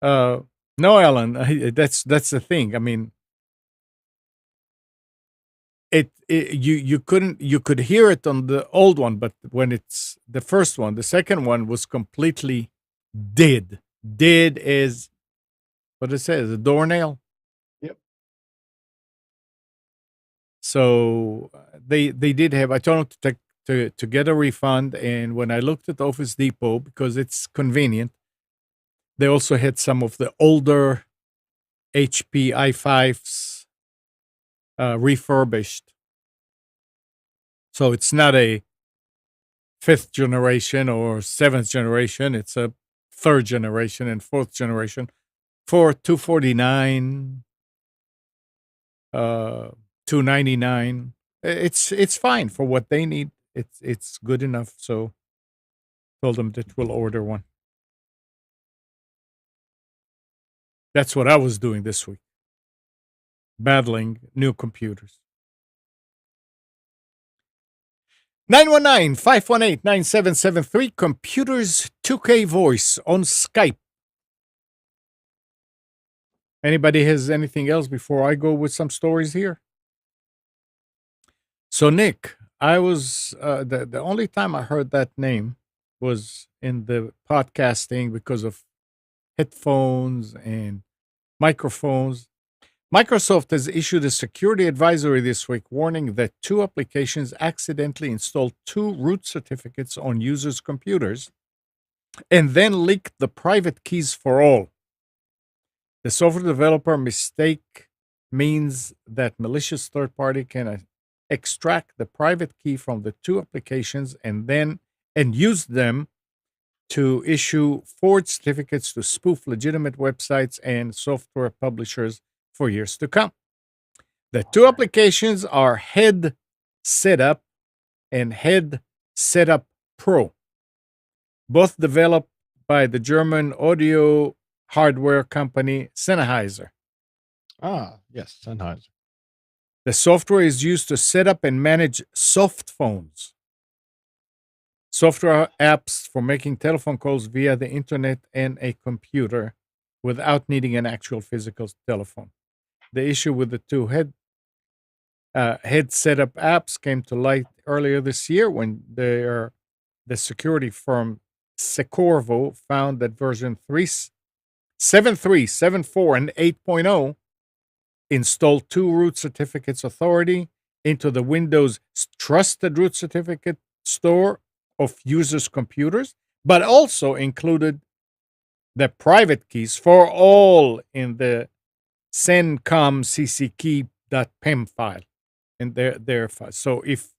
No, Alan, that's the thing. You could hear it on the old one, but when it's the first one, the second one was completely dead. Dead as what it says, a doornail. Yep. So they did have. I told them to get a refund, and when I looked at Office Depot, because it's convenient, they also had some of the older HP i5s refurbished. So it's not a 5th generation or 7th generation. It's a 3rd generation and 4th generation for $249, $299. It's fine for what they need. It's good enough. So told them that we'll order one. That's what I was doing this week, battling new computers. 919-518-9773, Computers 2K Voice on Skype. Anybody has anything else before I go with some stories here? So, Nick, I was, the only time I heard that name was in the podcasting because of headphones and microphones. Microsoft has issued a security advisory this week warning that 2 applications accidentally installed 2 root certificates on users' computers and then leaked the private keys for all. The software developer mistake means that malicious third party can extract the private key from the two applications and use them to issue forged certificates to spoof legitimate websites and software publishers for years to come. The two applications are Head Setup and Head Setup Pro, both developed by the German audio hardware company Sennheiser. Ah, yes, Sennheiser. The software is used to set up and manage soft phones, software apps for making telephone calls via the internet and a computer without needing an actual physical telephone. The issue with the two head setup apps came to light earlier this year when the security firm Secorvo found that version 7.3, 7.4, and 8.0 installed two root certificates authority into the Windows trusted root certificate store of users' computers, but also included the private keys for all in the CencomCCKey.pem file in their file. So if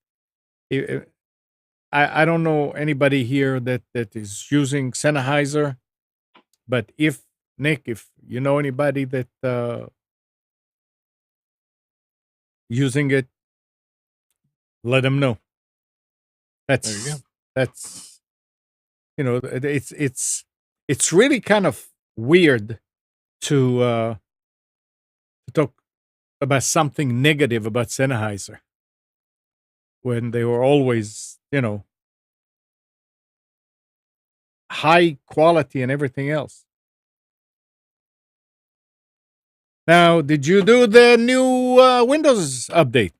I don't know anybody here that is using Sennheiser, but if Nick, if you know anybody that using it, let them know. There you go. That's it's really kind of weird to talk about something negative about Sennheiser when they were always, high quality and everything else. Now, did you do the new Windows update?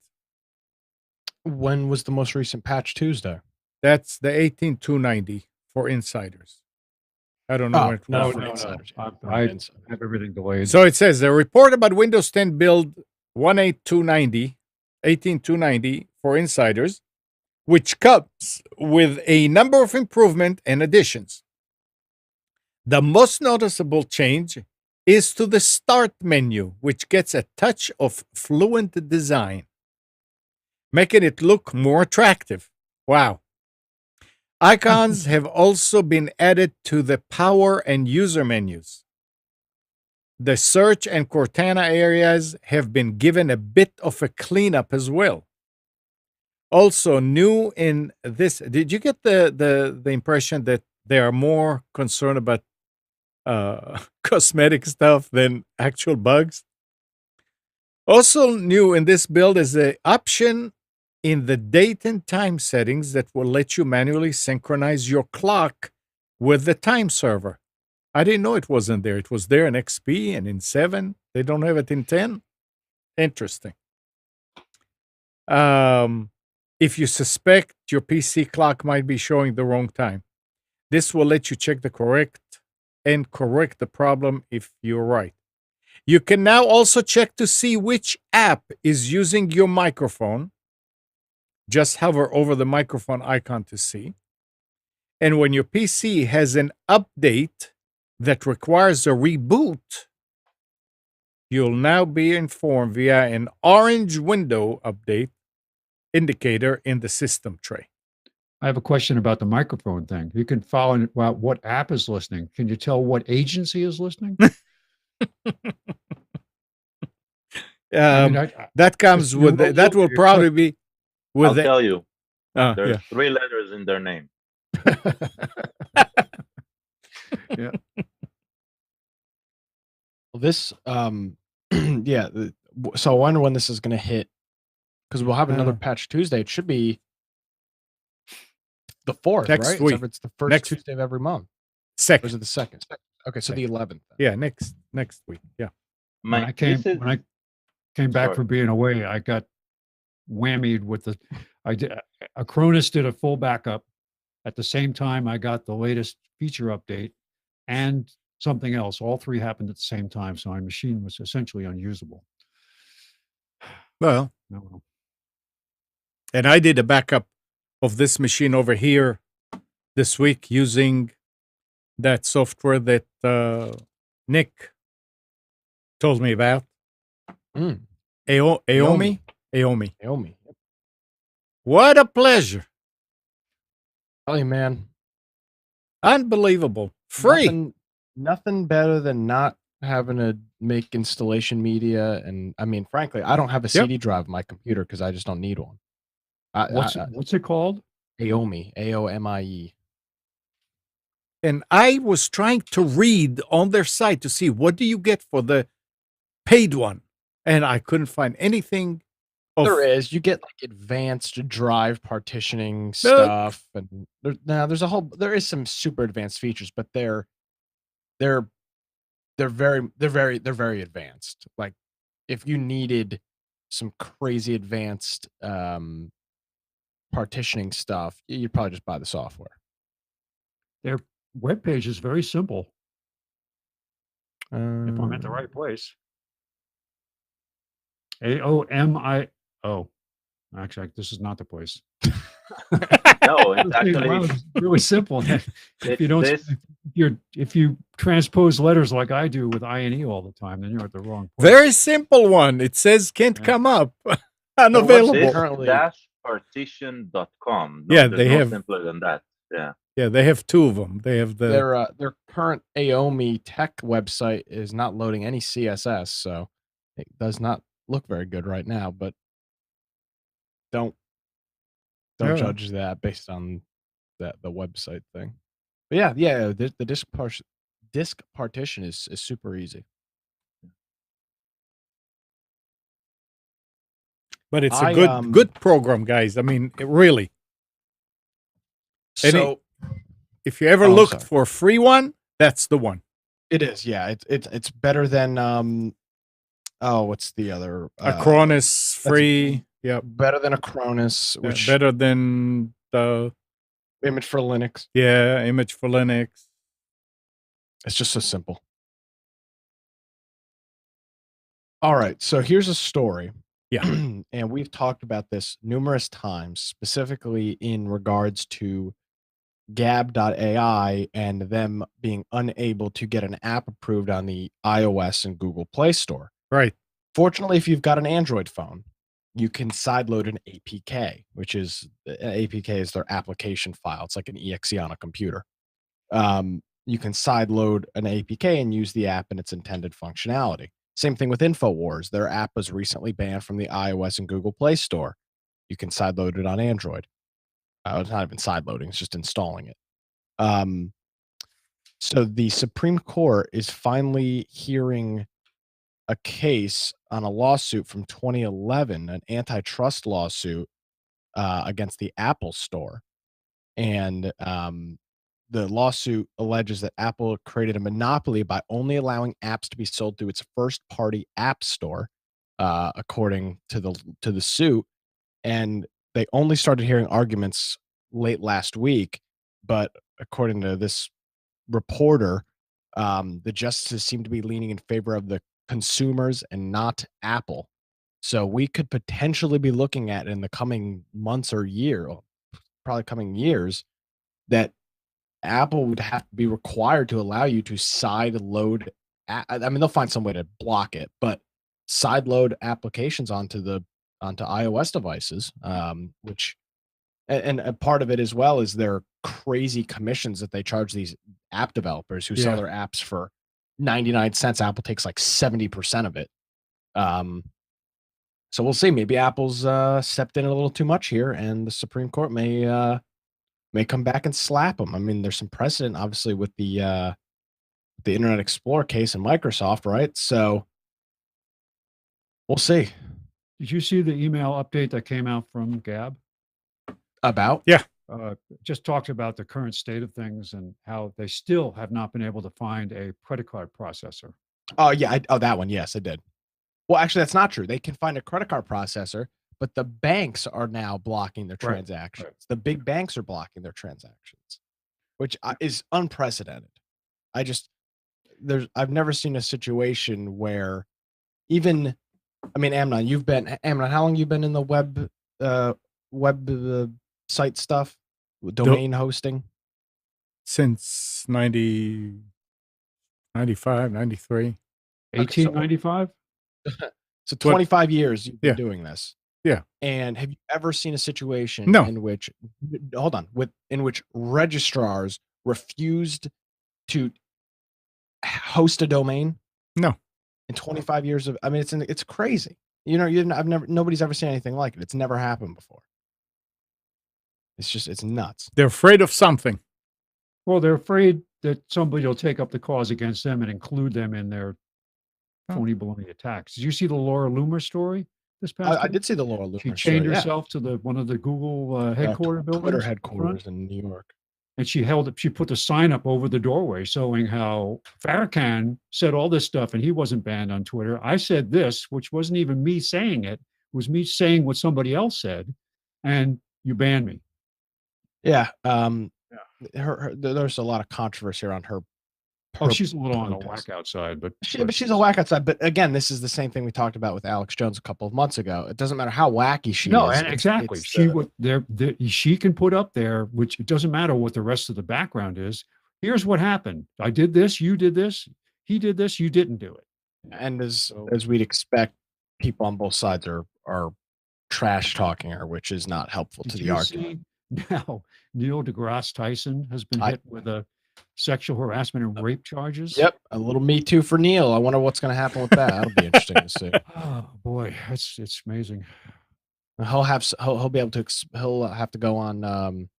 When was the most recent patch Tuesday? That's the 18.290 for insiders. I don't know when it was. for No. insiders. I have everything delayed. So it says the report about Windows 10 build 18.290 for insiders, which comes with a number of improvements and additions. The most noticeable change is to the Start menu, which gets a touch of fluent design, making it look more attractive. Wow. Icons have also been added to the Power and User menus. The Search and Cortana areas have been given a bit of a cleanup as well. Also new in this, did you get the impression that they are more concerned about cosmetic stuff than actual bugs? Also new in this build is the option in the date and time settings that will let you manually synchronize your clock with the time server. I didn't know it wasn't there. It was there in XP and in 7. They don't have it in 10. Interesting. If you suspect your PC clock might be showing the wrong time, this will let you check the correct the problem if you're right. You can now also check to see which app is using your microphone. Just hover over the microphone icon to see. And when your PC has an update that requires a reboot, you'll now be informed via an orange window update indicator in the system tray. I have a question about the microphone thing. You can follow what app is listening. Can you tell what agency is listening? That comes with that will probably be with I'll tell you. There's yeah. 3 letters in their name. Yeah. Well, this, yeah. So I wonder when this is going to hit, because we'll have another patch Tuesday. It should be the 4th, next right? week. So it's the first Tuesday of every month. Or is it the 2nd? Okay, so the 11th. Yeah, next week. Yeah. When I came back from being away, I got whammied with Acronis did a full backup. At the same time, I got the latest feature update and something else. All 3 happened at the same time, so my machine was essentially unusable. Well, and I did a backup of this machine over here this week using that software that Nick told me about. Mm. Aomi. Naomi. What a pleasure. Tell you, man. Unbelievable. Free. Nothing better than not having to make installation media. And I mean, frankly, I don't have a CD drive on my computer because I just don't need one. What's it called? Aomi, AOMIE. And I was trying to read on their site to see what do you get for the paid one. And I couldn't find anything. There is. You get like advanced drive partitioning stuff, and there is some super advanced features, but they're very advanced. Like if you needed some crazy advanced partitioning stuff, you'd probably just buy the software. Their webpage is very simple. If I'm at the right place. AOMI. Oh, actually, this is not the place. No, it's actually Wow, it's really simple. If it's you don't, this. if you transpose letters like I do with INE all the time, then you're at the wrong place. Very simple one. It says can't come up. Unavailable. This Currently- -partition.com. Yeah, there's they no have- simpler than that. Yeah. Yeah, they have two of them. They have the Their current Aomi tech website is not loading any CSS, so it does not look very good right now. But don't Yeah. judge that based on the website thing. But yeah, the disk partition is super easy. but it's a I, good program, guys. I mean, it really. So If you ever Oh, looked sorry. for a free one, that's the one. it is, yeah. It's better than what's the other Acronis free. Yep. better than Acronis, which Better than the image for Linux. image for Linux. It's just so simple. All right, so here's a story. Yeah. And we've talked about this numerous times, specifically in regards to GAB.ai and them being unable to get an app approved on the iOS and Google Play Store. Right. Fortunately, if you've got an Android phone, you can sideload an APK, which is APK is their application file. It's like an exe on a computer. You can sideload an APK and use the app in its intended functionality. Same thing with InfoWars. Their app was recently banned from the iOS and Google Play Store. You can sideload it on Android. It's not even sideloading; it's just installing it. So the Supreme Court is finally hearing a case on a lawsuit from 2011, an antitrust lawsuit against the Apple Store. And the lawsuit alleges that Apple created a monopoly by only allowing apps to be sold through its first-party app store, according to the suit. And they only started hearing arguments late last week, but according to this reporter, the justices seem to be leaning in favor of the consumers and not Apple. So we could potentially be looking at in the coming months or probably coming years, that Apple would have to be required to allow you to side load. I mean, they'll find some way to block it, but side load applications onto iOS devices, which and a part of it as well is their crazy commissions that they charge these app developers who sell their apps for 99 cents. Apple takes like 70% of it. So we'll see. Maybe Apple's stepped in a little too much here, and the Supreme Court may come back and slap them. I mean, there's some precedent, obviously, with the Internet Explorer case and Microsoft, right? So we'll see. Did you see the email update that came out from GAB? About? Yeah. Just talked about the current state of things and how they still have not been able to find a credit card processor. Oh, yeah. That one. Yes, I did. Well, actually, that's not true. They can find a credit card processor, but the banks are now blocking their transactions. Right. The big banks are blocking their transactions, which is unprecedented. I've never seen a situation where even, I mean, Amnon, how long you been in the web site stuff, domain hosting? since 90, 95, 93. Okay, so- 1895? So 25 years you've been Yeah. doing this. Yeah. And have you ever seen a situation No. in which in which registrars refused to host a domain? No. In 25 years of, I mean, it's crazy. You know, nobody's ever seen anything like it. It's never happened before. It's nuts. They're afraid of something. Well, they're afraid that somebody will take up the cause against them and include them in their phony baloney attacks. Did you see the Laura Loomer story this past I week? did see the Laura Loomer She story, chained yeah. herself to one of the Google headquarters buildings. Twitter in front, headquarters in New York. and she put the sign up over the doorway showing how Farrakhan said all this stuff and he wasn't banned on Twitter. I said this, which wasn't even me saying it, was me saying what somebody else said, and you banned me. Yeah. There's a lot of controversy around her. Oh, she's a little on the protest. whack outside, but She's a whack outside. But again, this is the same thing we talked about with Alex Jones a couple of months ago. It doesn't matter how wacky she is. And exactly. She can put up there, which it doesn't matter what the rest of the background is. Here's what happened. I did this. You did this. He did this. You didn't do it. And as we'd expect, people on both sides are trash talking her, which is not helpful to the argument. Now, Neil deGrasse Tyson has been hit with a sexual harassment and rape charges. Yep, a little Me Too for Neil. I wonder what's going to happen with that. That'll be interesting to see. Oh boy, it's amazing. He'll have to go on.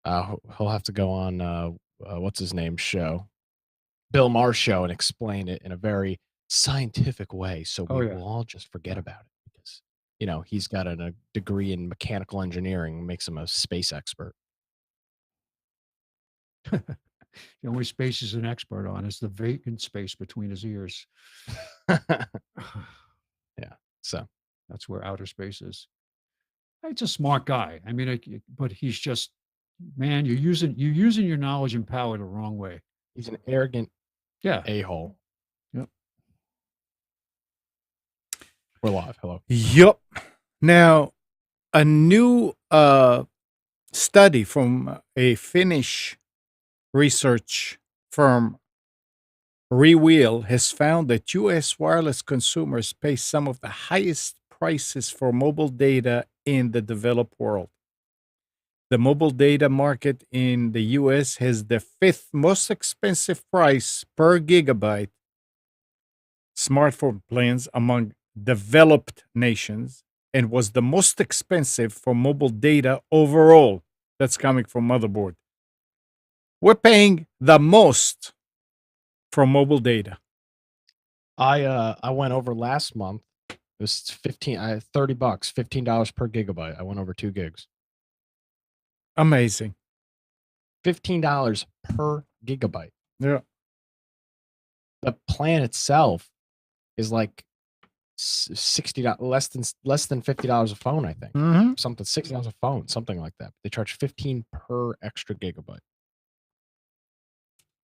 He'll have to go on. What's his name show? Bill Maher's show, and explain it in a very scientific way, so we will all just forget about it, because he's got a degree in mechanical engineering, makes him a space expert. The only space he's an expert on is the vacant space between his ears. Yeah, so that's where outer space is. He's a smart guy. I mean, but he's just, man, you're using your knowledge and power the wrong way. He's an arrogant a-hole. Yep. We're live. Hello. Yep. Now, a new study from a Finnish research firm, Rewheel, has found that U.S. wireless consumers pay some of the highest prices for mobile data in the developed world. The mobile data market in the U.S. has the 5th most expensive price per gigabyte smartphone plans among developed nations, and was the most expensive for mobile data overall. That's coming from Motherboard. We're paying the most for mobile data. I went over last month. It was $30, $15 per gigabyte. I went over 2 gigs. Amazing. $15 per gigabyte. Yeah. The plan itself is like $60, less than $50 a phone, I think. Mm-hmm. Something $60 a phone, something like that. They charge $15 per extra gigabyte.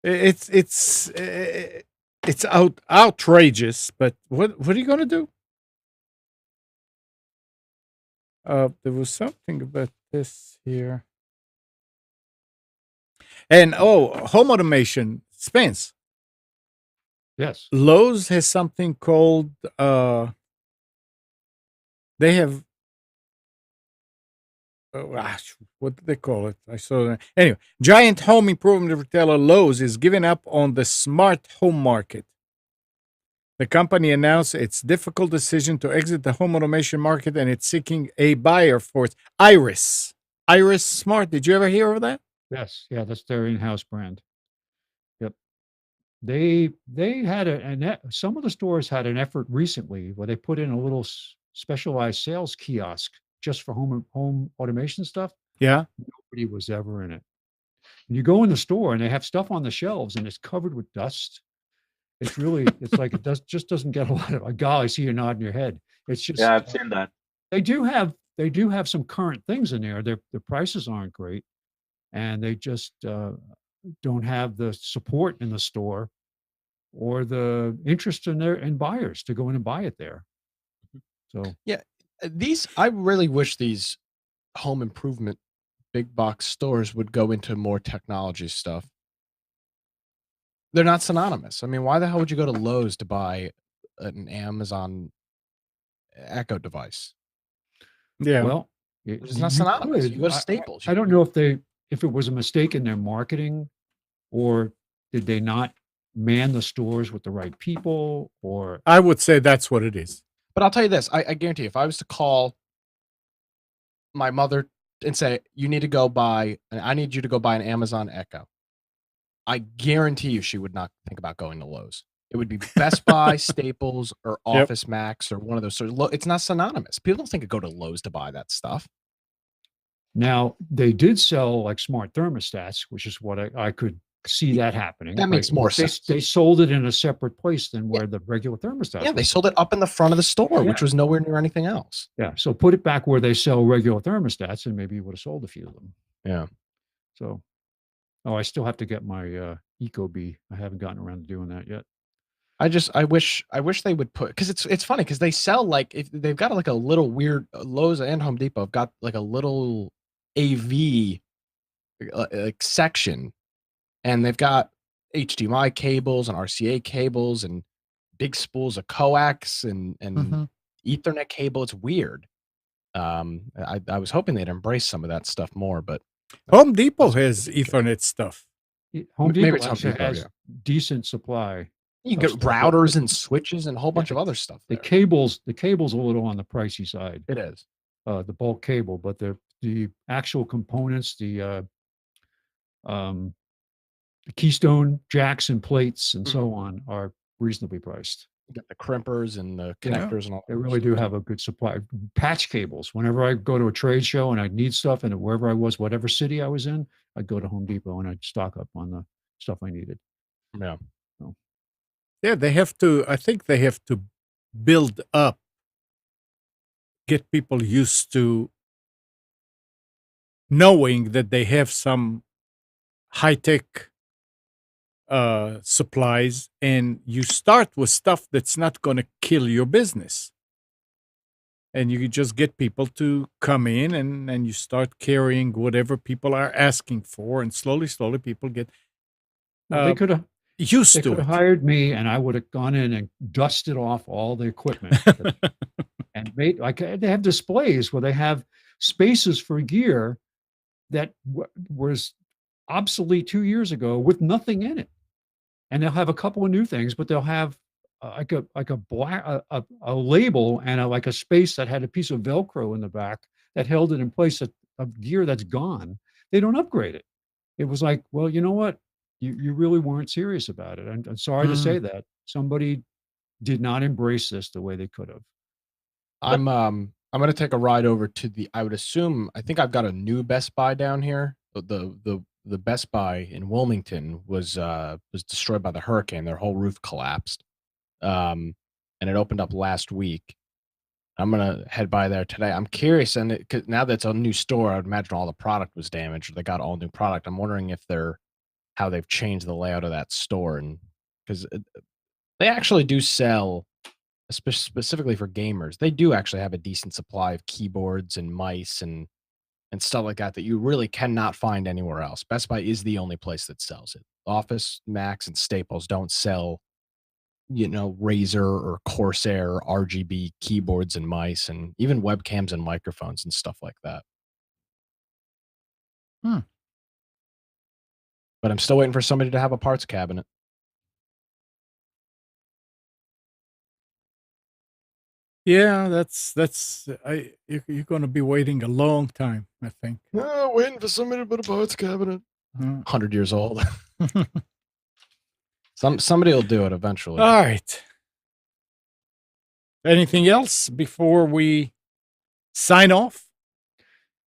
It's outrageous, but what are you going to do? There was something about this here. And home automation, Spence. Yes. Lowe's has something called they have what do they call it? I saw that. Anyway, giant home improvement retailer Lowe's is giving up on the smart home market. The company announced its difficult decision to exit the home automation market, and it's seeking a buyer for its Iris Smart. Did you ever hear of that? Yes. Yeah, that's their in-house brand. Yep. They had some of the stores had an effort recently where they put in a little specialized sales kiosk just for home automation stuff. Yeah. Nobody was ever in it. And you go in the store and they have stuff on the shelves and it's covered with dust. It's like it doesn't get a lot of. God, I see you nodding your head. It's just, yeah, I've seen that. They do have some current things in there. Their prices aren't great, and they just don't have the support in the store or the interest in buyers to go in and buy it there. So yeah, I really wish these home improvement big box stores would go into more technology stuff. They're not synonymous. I mean, why the hell would you go to Lowe's to buy an Amazon Echo device? Yeah. Well, It's not synonymous. You go to Staples. I don't know if it was a mistake in their marketing, or did they not man the stores with the right people, or I would say that's what it is. But I'll tell you this, I guarantee if I was to call my mother and say, I need you to go buy an Amazon Echo, I guarantee you she would not think about going to Lowe's. It would be Best Buy, Staples, or Office Max, or one of those. It's not synonymous. People don't think to go to Lowe's to buy that stuff. Now they did sell like smart thermostats, which is what I could see that happening. That makes more sense. They sold it in a separate place than where the regular thermostats. Yeah, they sold it up in the front of the store, which was nowhere near anything else. Yeah, so put it back where they sell regular thermostats, and maybe you would have sold a few of them. Yeah. So, I still have to get my Ecobee. I haven't gotten around to doing that yet. I wish they would put, because it's funny because they sell like, if they've got like a little weird, Lowe's and Home Depot have got like a little AV like section, and they've got HDMI cables and RCA cables and big spools of coax and Ethernet cable. It's weird. I was hoping they'd embrace some of that stuff more, but Home Depot has Ethernet stuff. Home Maybe Depot it's Home actually Depot, has decent supply. you can get routers and switches and a whole bunch of other stuff. The there. cable's a little on the pricey side. It is. The bulk cable, but the actual components, the keystone jacks and plates and so on are reasonably priced. You got the crimpers and the connectors and all. They really do have a good supply. Patch cables. Whenever I go to a trade show and I need stuff, and wherever I was, whatever city I was in, I'd go to Home Depot and I'd stock up on the stuff I needed. Yeah. So. Yeah, I think they have to build up, get people used to knowing that they have some high-tech supplies, and you start with stuff that's not going to kill your business. And you just get people to come in, and you start carrying whatever people are asking for, and slowly people get They could have used They to could it. have hired me, and I would have gone in and dusted off all the equipment and made like they have displays where they have spaces for gear that was obsolete 2 years ago with nothing in it, and they'll have a couple of new things, but they'll have like a black a label and like a space that had a piece of Velcro in the back that held it in place of gear that's gone. They don't upgrade it. It was like, well, you know what? You really weren't serious about it. I'm sorry to say that somebody did not embrace this the way they could have. I'm going to take a ride over to I think I've got a new Best Buy down here. The Best Buy in Wilmington was destroyed by the hurricane. Their whole roof collapsed. And it opened up last week. I'm going to head by there today. I'm curious, and now that it's a new store, I would imagine all the product was damaged. Or they got all new product. I'm wondering if how they've changed the layout of that store, and because they actually do sell, specifically for gamers, they do actually have a decent supply of keyboards and mice and stuff like that you really cannot find anywhere else. Best Buy is the only place that sells it. Office Max and Staples don't sell, Razer or Corsair RGB keyboards and mice, and even webcams and microphones and stuff like that. But I'm still waiting for somebody to have a parts cabinet. Yeah, you're going to be waiting a long time, I think. No, waiting for somebody to put a parts cabinet. 100 years old. Somebody will do it eventually. All right. Anything else before we sign off?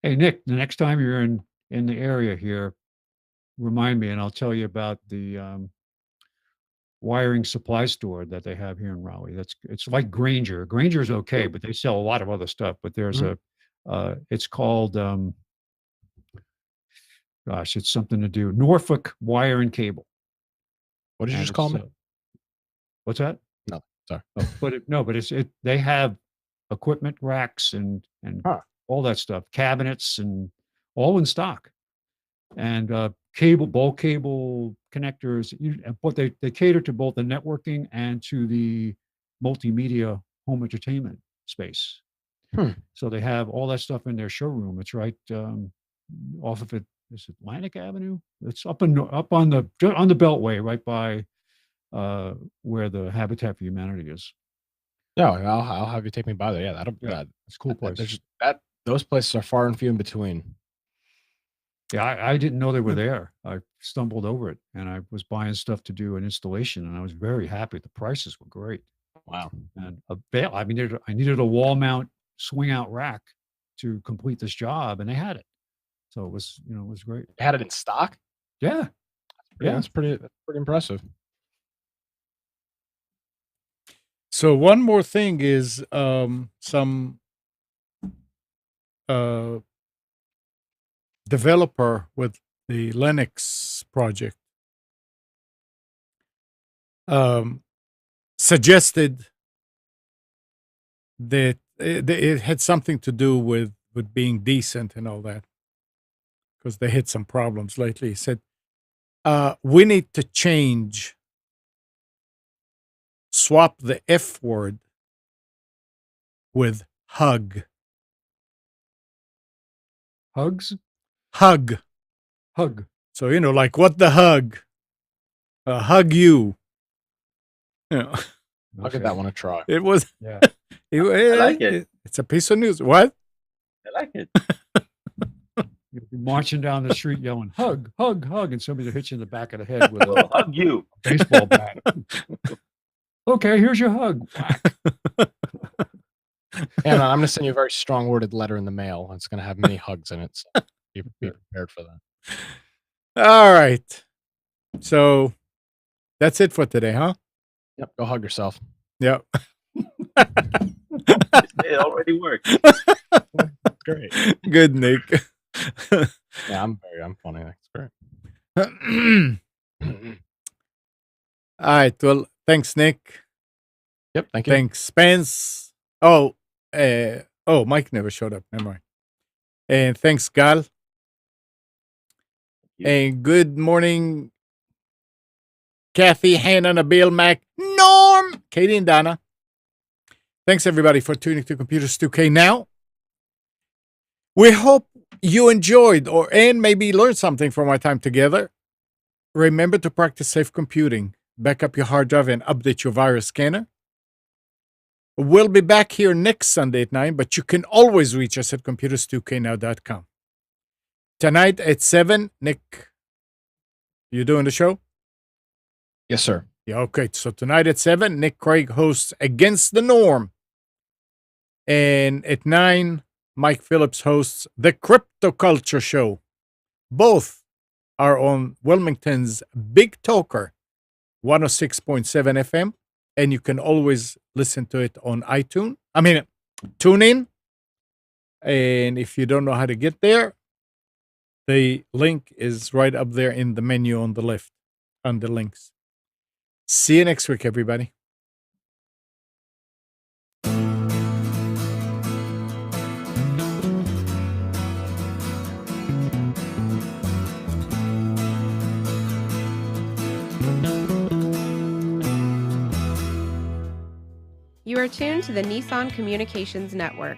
Hey, Nick, the next time you're in the area here, remind me, and I'll tell you about the wiring supply store that they have here in Raleigh. It's like Granger. Granger's okay, but they sell a lot of other stuff. But there's it's called it's something to do Norfolk Wire and Cable. What did you just call me? What's that? No, sorry. But they have equipment racks and all that stuff, cabinets and all in stock. And bulk cable connectors, but they cater to both the networking and to the multimedia home entertainment space. So they have all that stuff in their showroom. It's right off of Atlantic Avenue. It's up on the Beltway, right by where the Habitat for Humanity is. Yeah, I'll have you take me by there. Yeah, It's a cool place. Those places are far and few in between. Yeah, I didn't know they were there. I stumbled over it, and I was buying stuff to do an installation, and I was very happy. The prices were great. Wow. And I needed a wall mount swing out rack to complete this job, and they had it. So it was great. They had it in stock? Yeah. That's pretty impressive. So one more thing is some developer with the Linux project suggested that it had something to do with being decent and all that, because they had some problems lately. He said, we need to swap the F word with hug. Hugs? Hug. So, like, what the hug? Hug you. I'll give that one a try. It was. Yeah. I like it. It's a piece of news. What? I like it. You'll be marching down the street yelling, hug, hug, hug, and somebody will hit you in the back of the head with I'll hug you. baseball bat. Okay, here's your hug. Whack. And I'm going to send you a very strong worded letter in the mail. It's going to have many hugs in it. So be prepared for that. All right. So that's it for today, huh? Yep. Go hug yourself. Yep. It already worked. That's great. Good, Nick. Yeah, I'm funny. That's great. All right. Well, thanks, Nick. Yep. Thank you. Thanks, Spence. Oh, Mike never showed up. Never mind. And thanks, Gal. And good morning, Kathy, Hannah, Nabil, Mac, Norm, Katie, and Donna. Thanks, everybody, for tuning to Computers 2K Now. We hope you enjoyed and maybe learned something from our time together. Remember to practice safe computing. Back up your hard drive and update your virus scanner. We'll be back here next Sunday at 9, but you can always reach us at computers2know.com. Tonight at 7, Nick, you doing the show? Yes, sir. Yeah, okay. So tonight at 7, Nick Craig hosts Against the Norm. And at 9, Mike Phillips hosts The Crypto Culture Show. Both are on Wilmington's Big Talker, 106.7 FM. And you can always listen to it on tune in. And if you don't know how to get there, the link is right up there in the menu on the left, under links. See you next week, everybody. You are tuned to the Nissan Communications Network.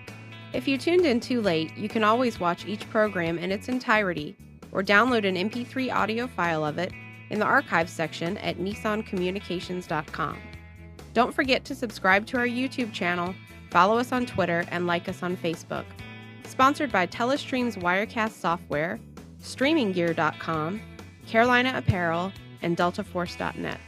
If you tuned in too late, you can always watch each program in its entirety or download an MP3 audio file of it in the archives section at nissancommunications.com. Don't forget to subscribe to our YouTube channel, follow us on Twitter, and like us on Facebook. Sponsored by Telestream's Wirecast software, StreamingGear.com, Carolina Apparel, and DeltaForce.net.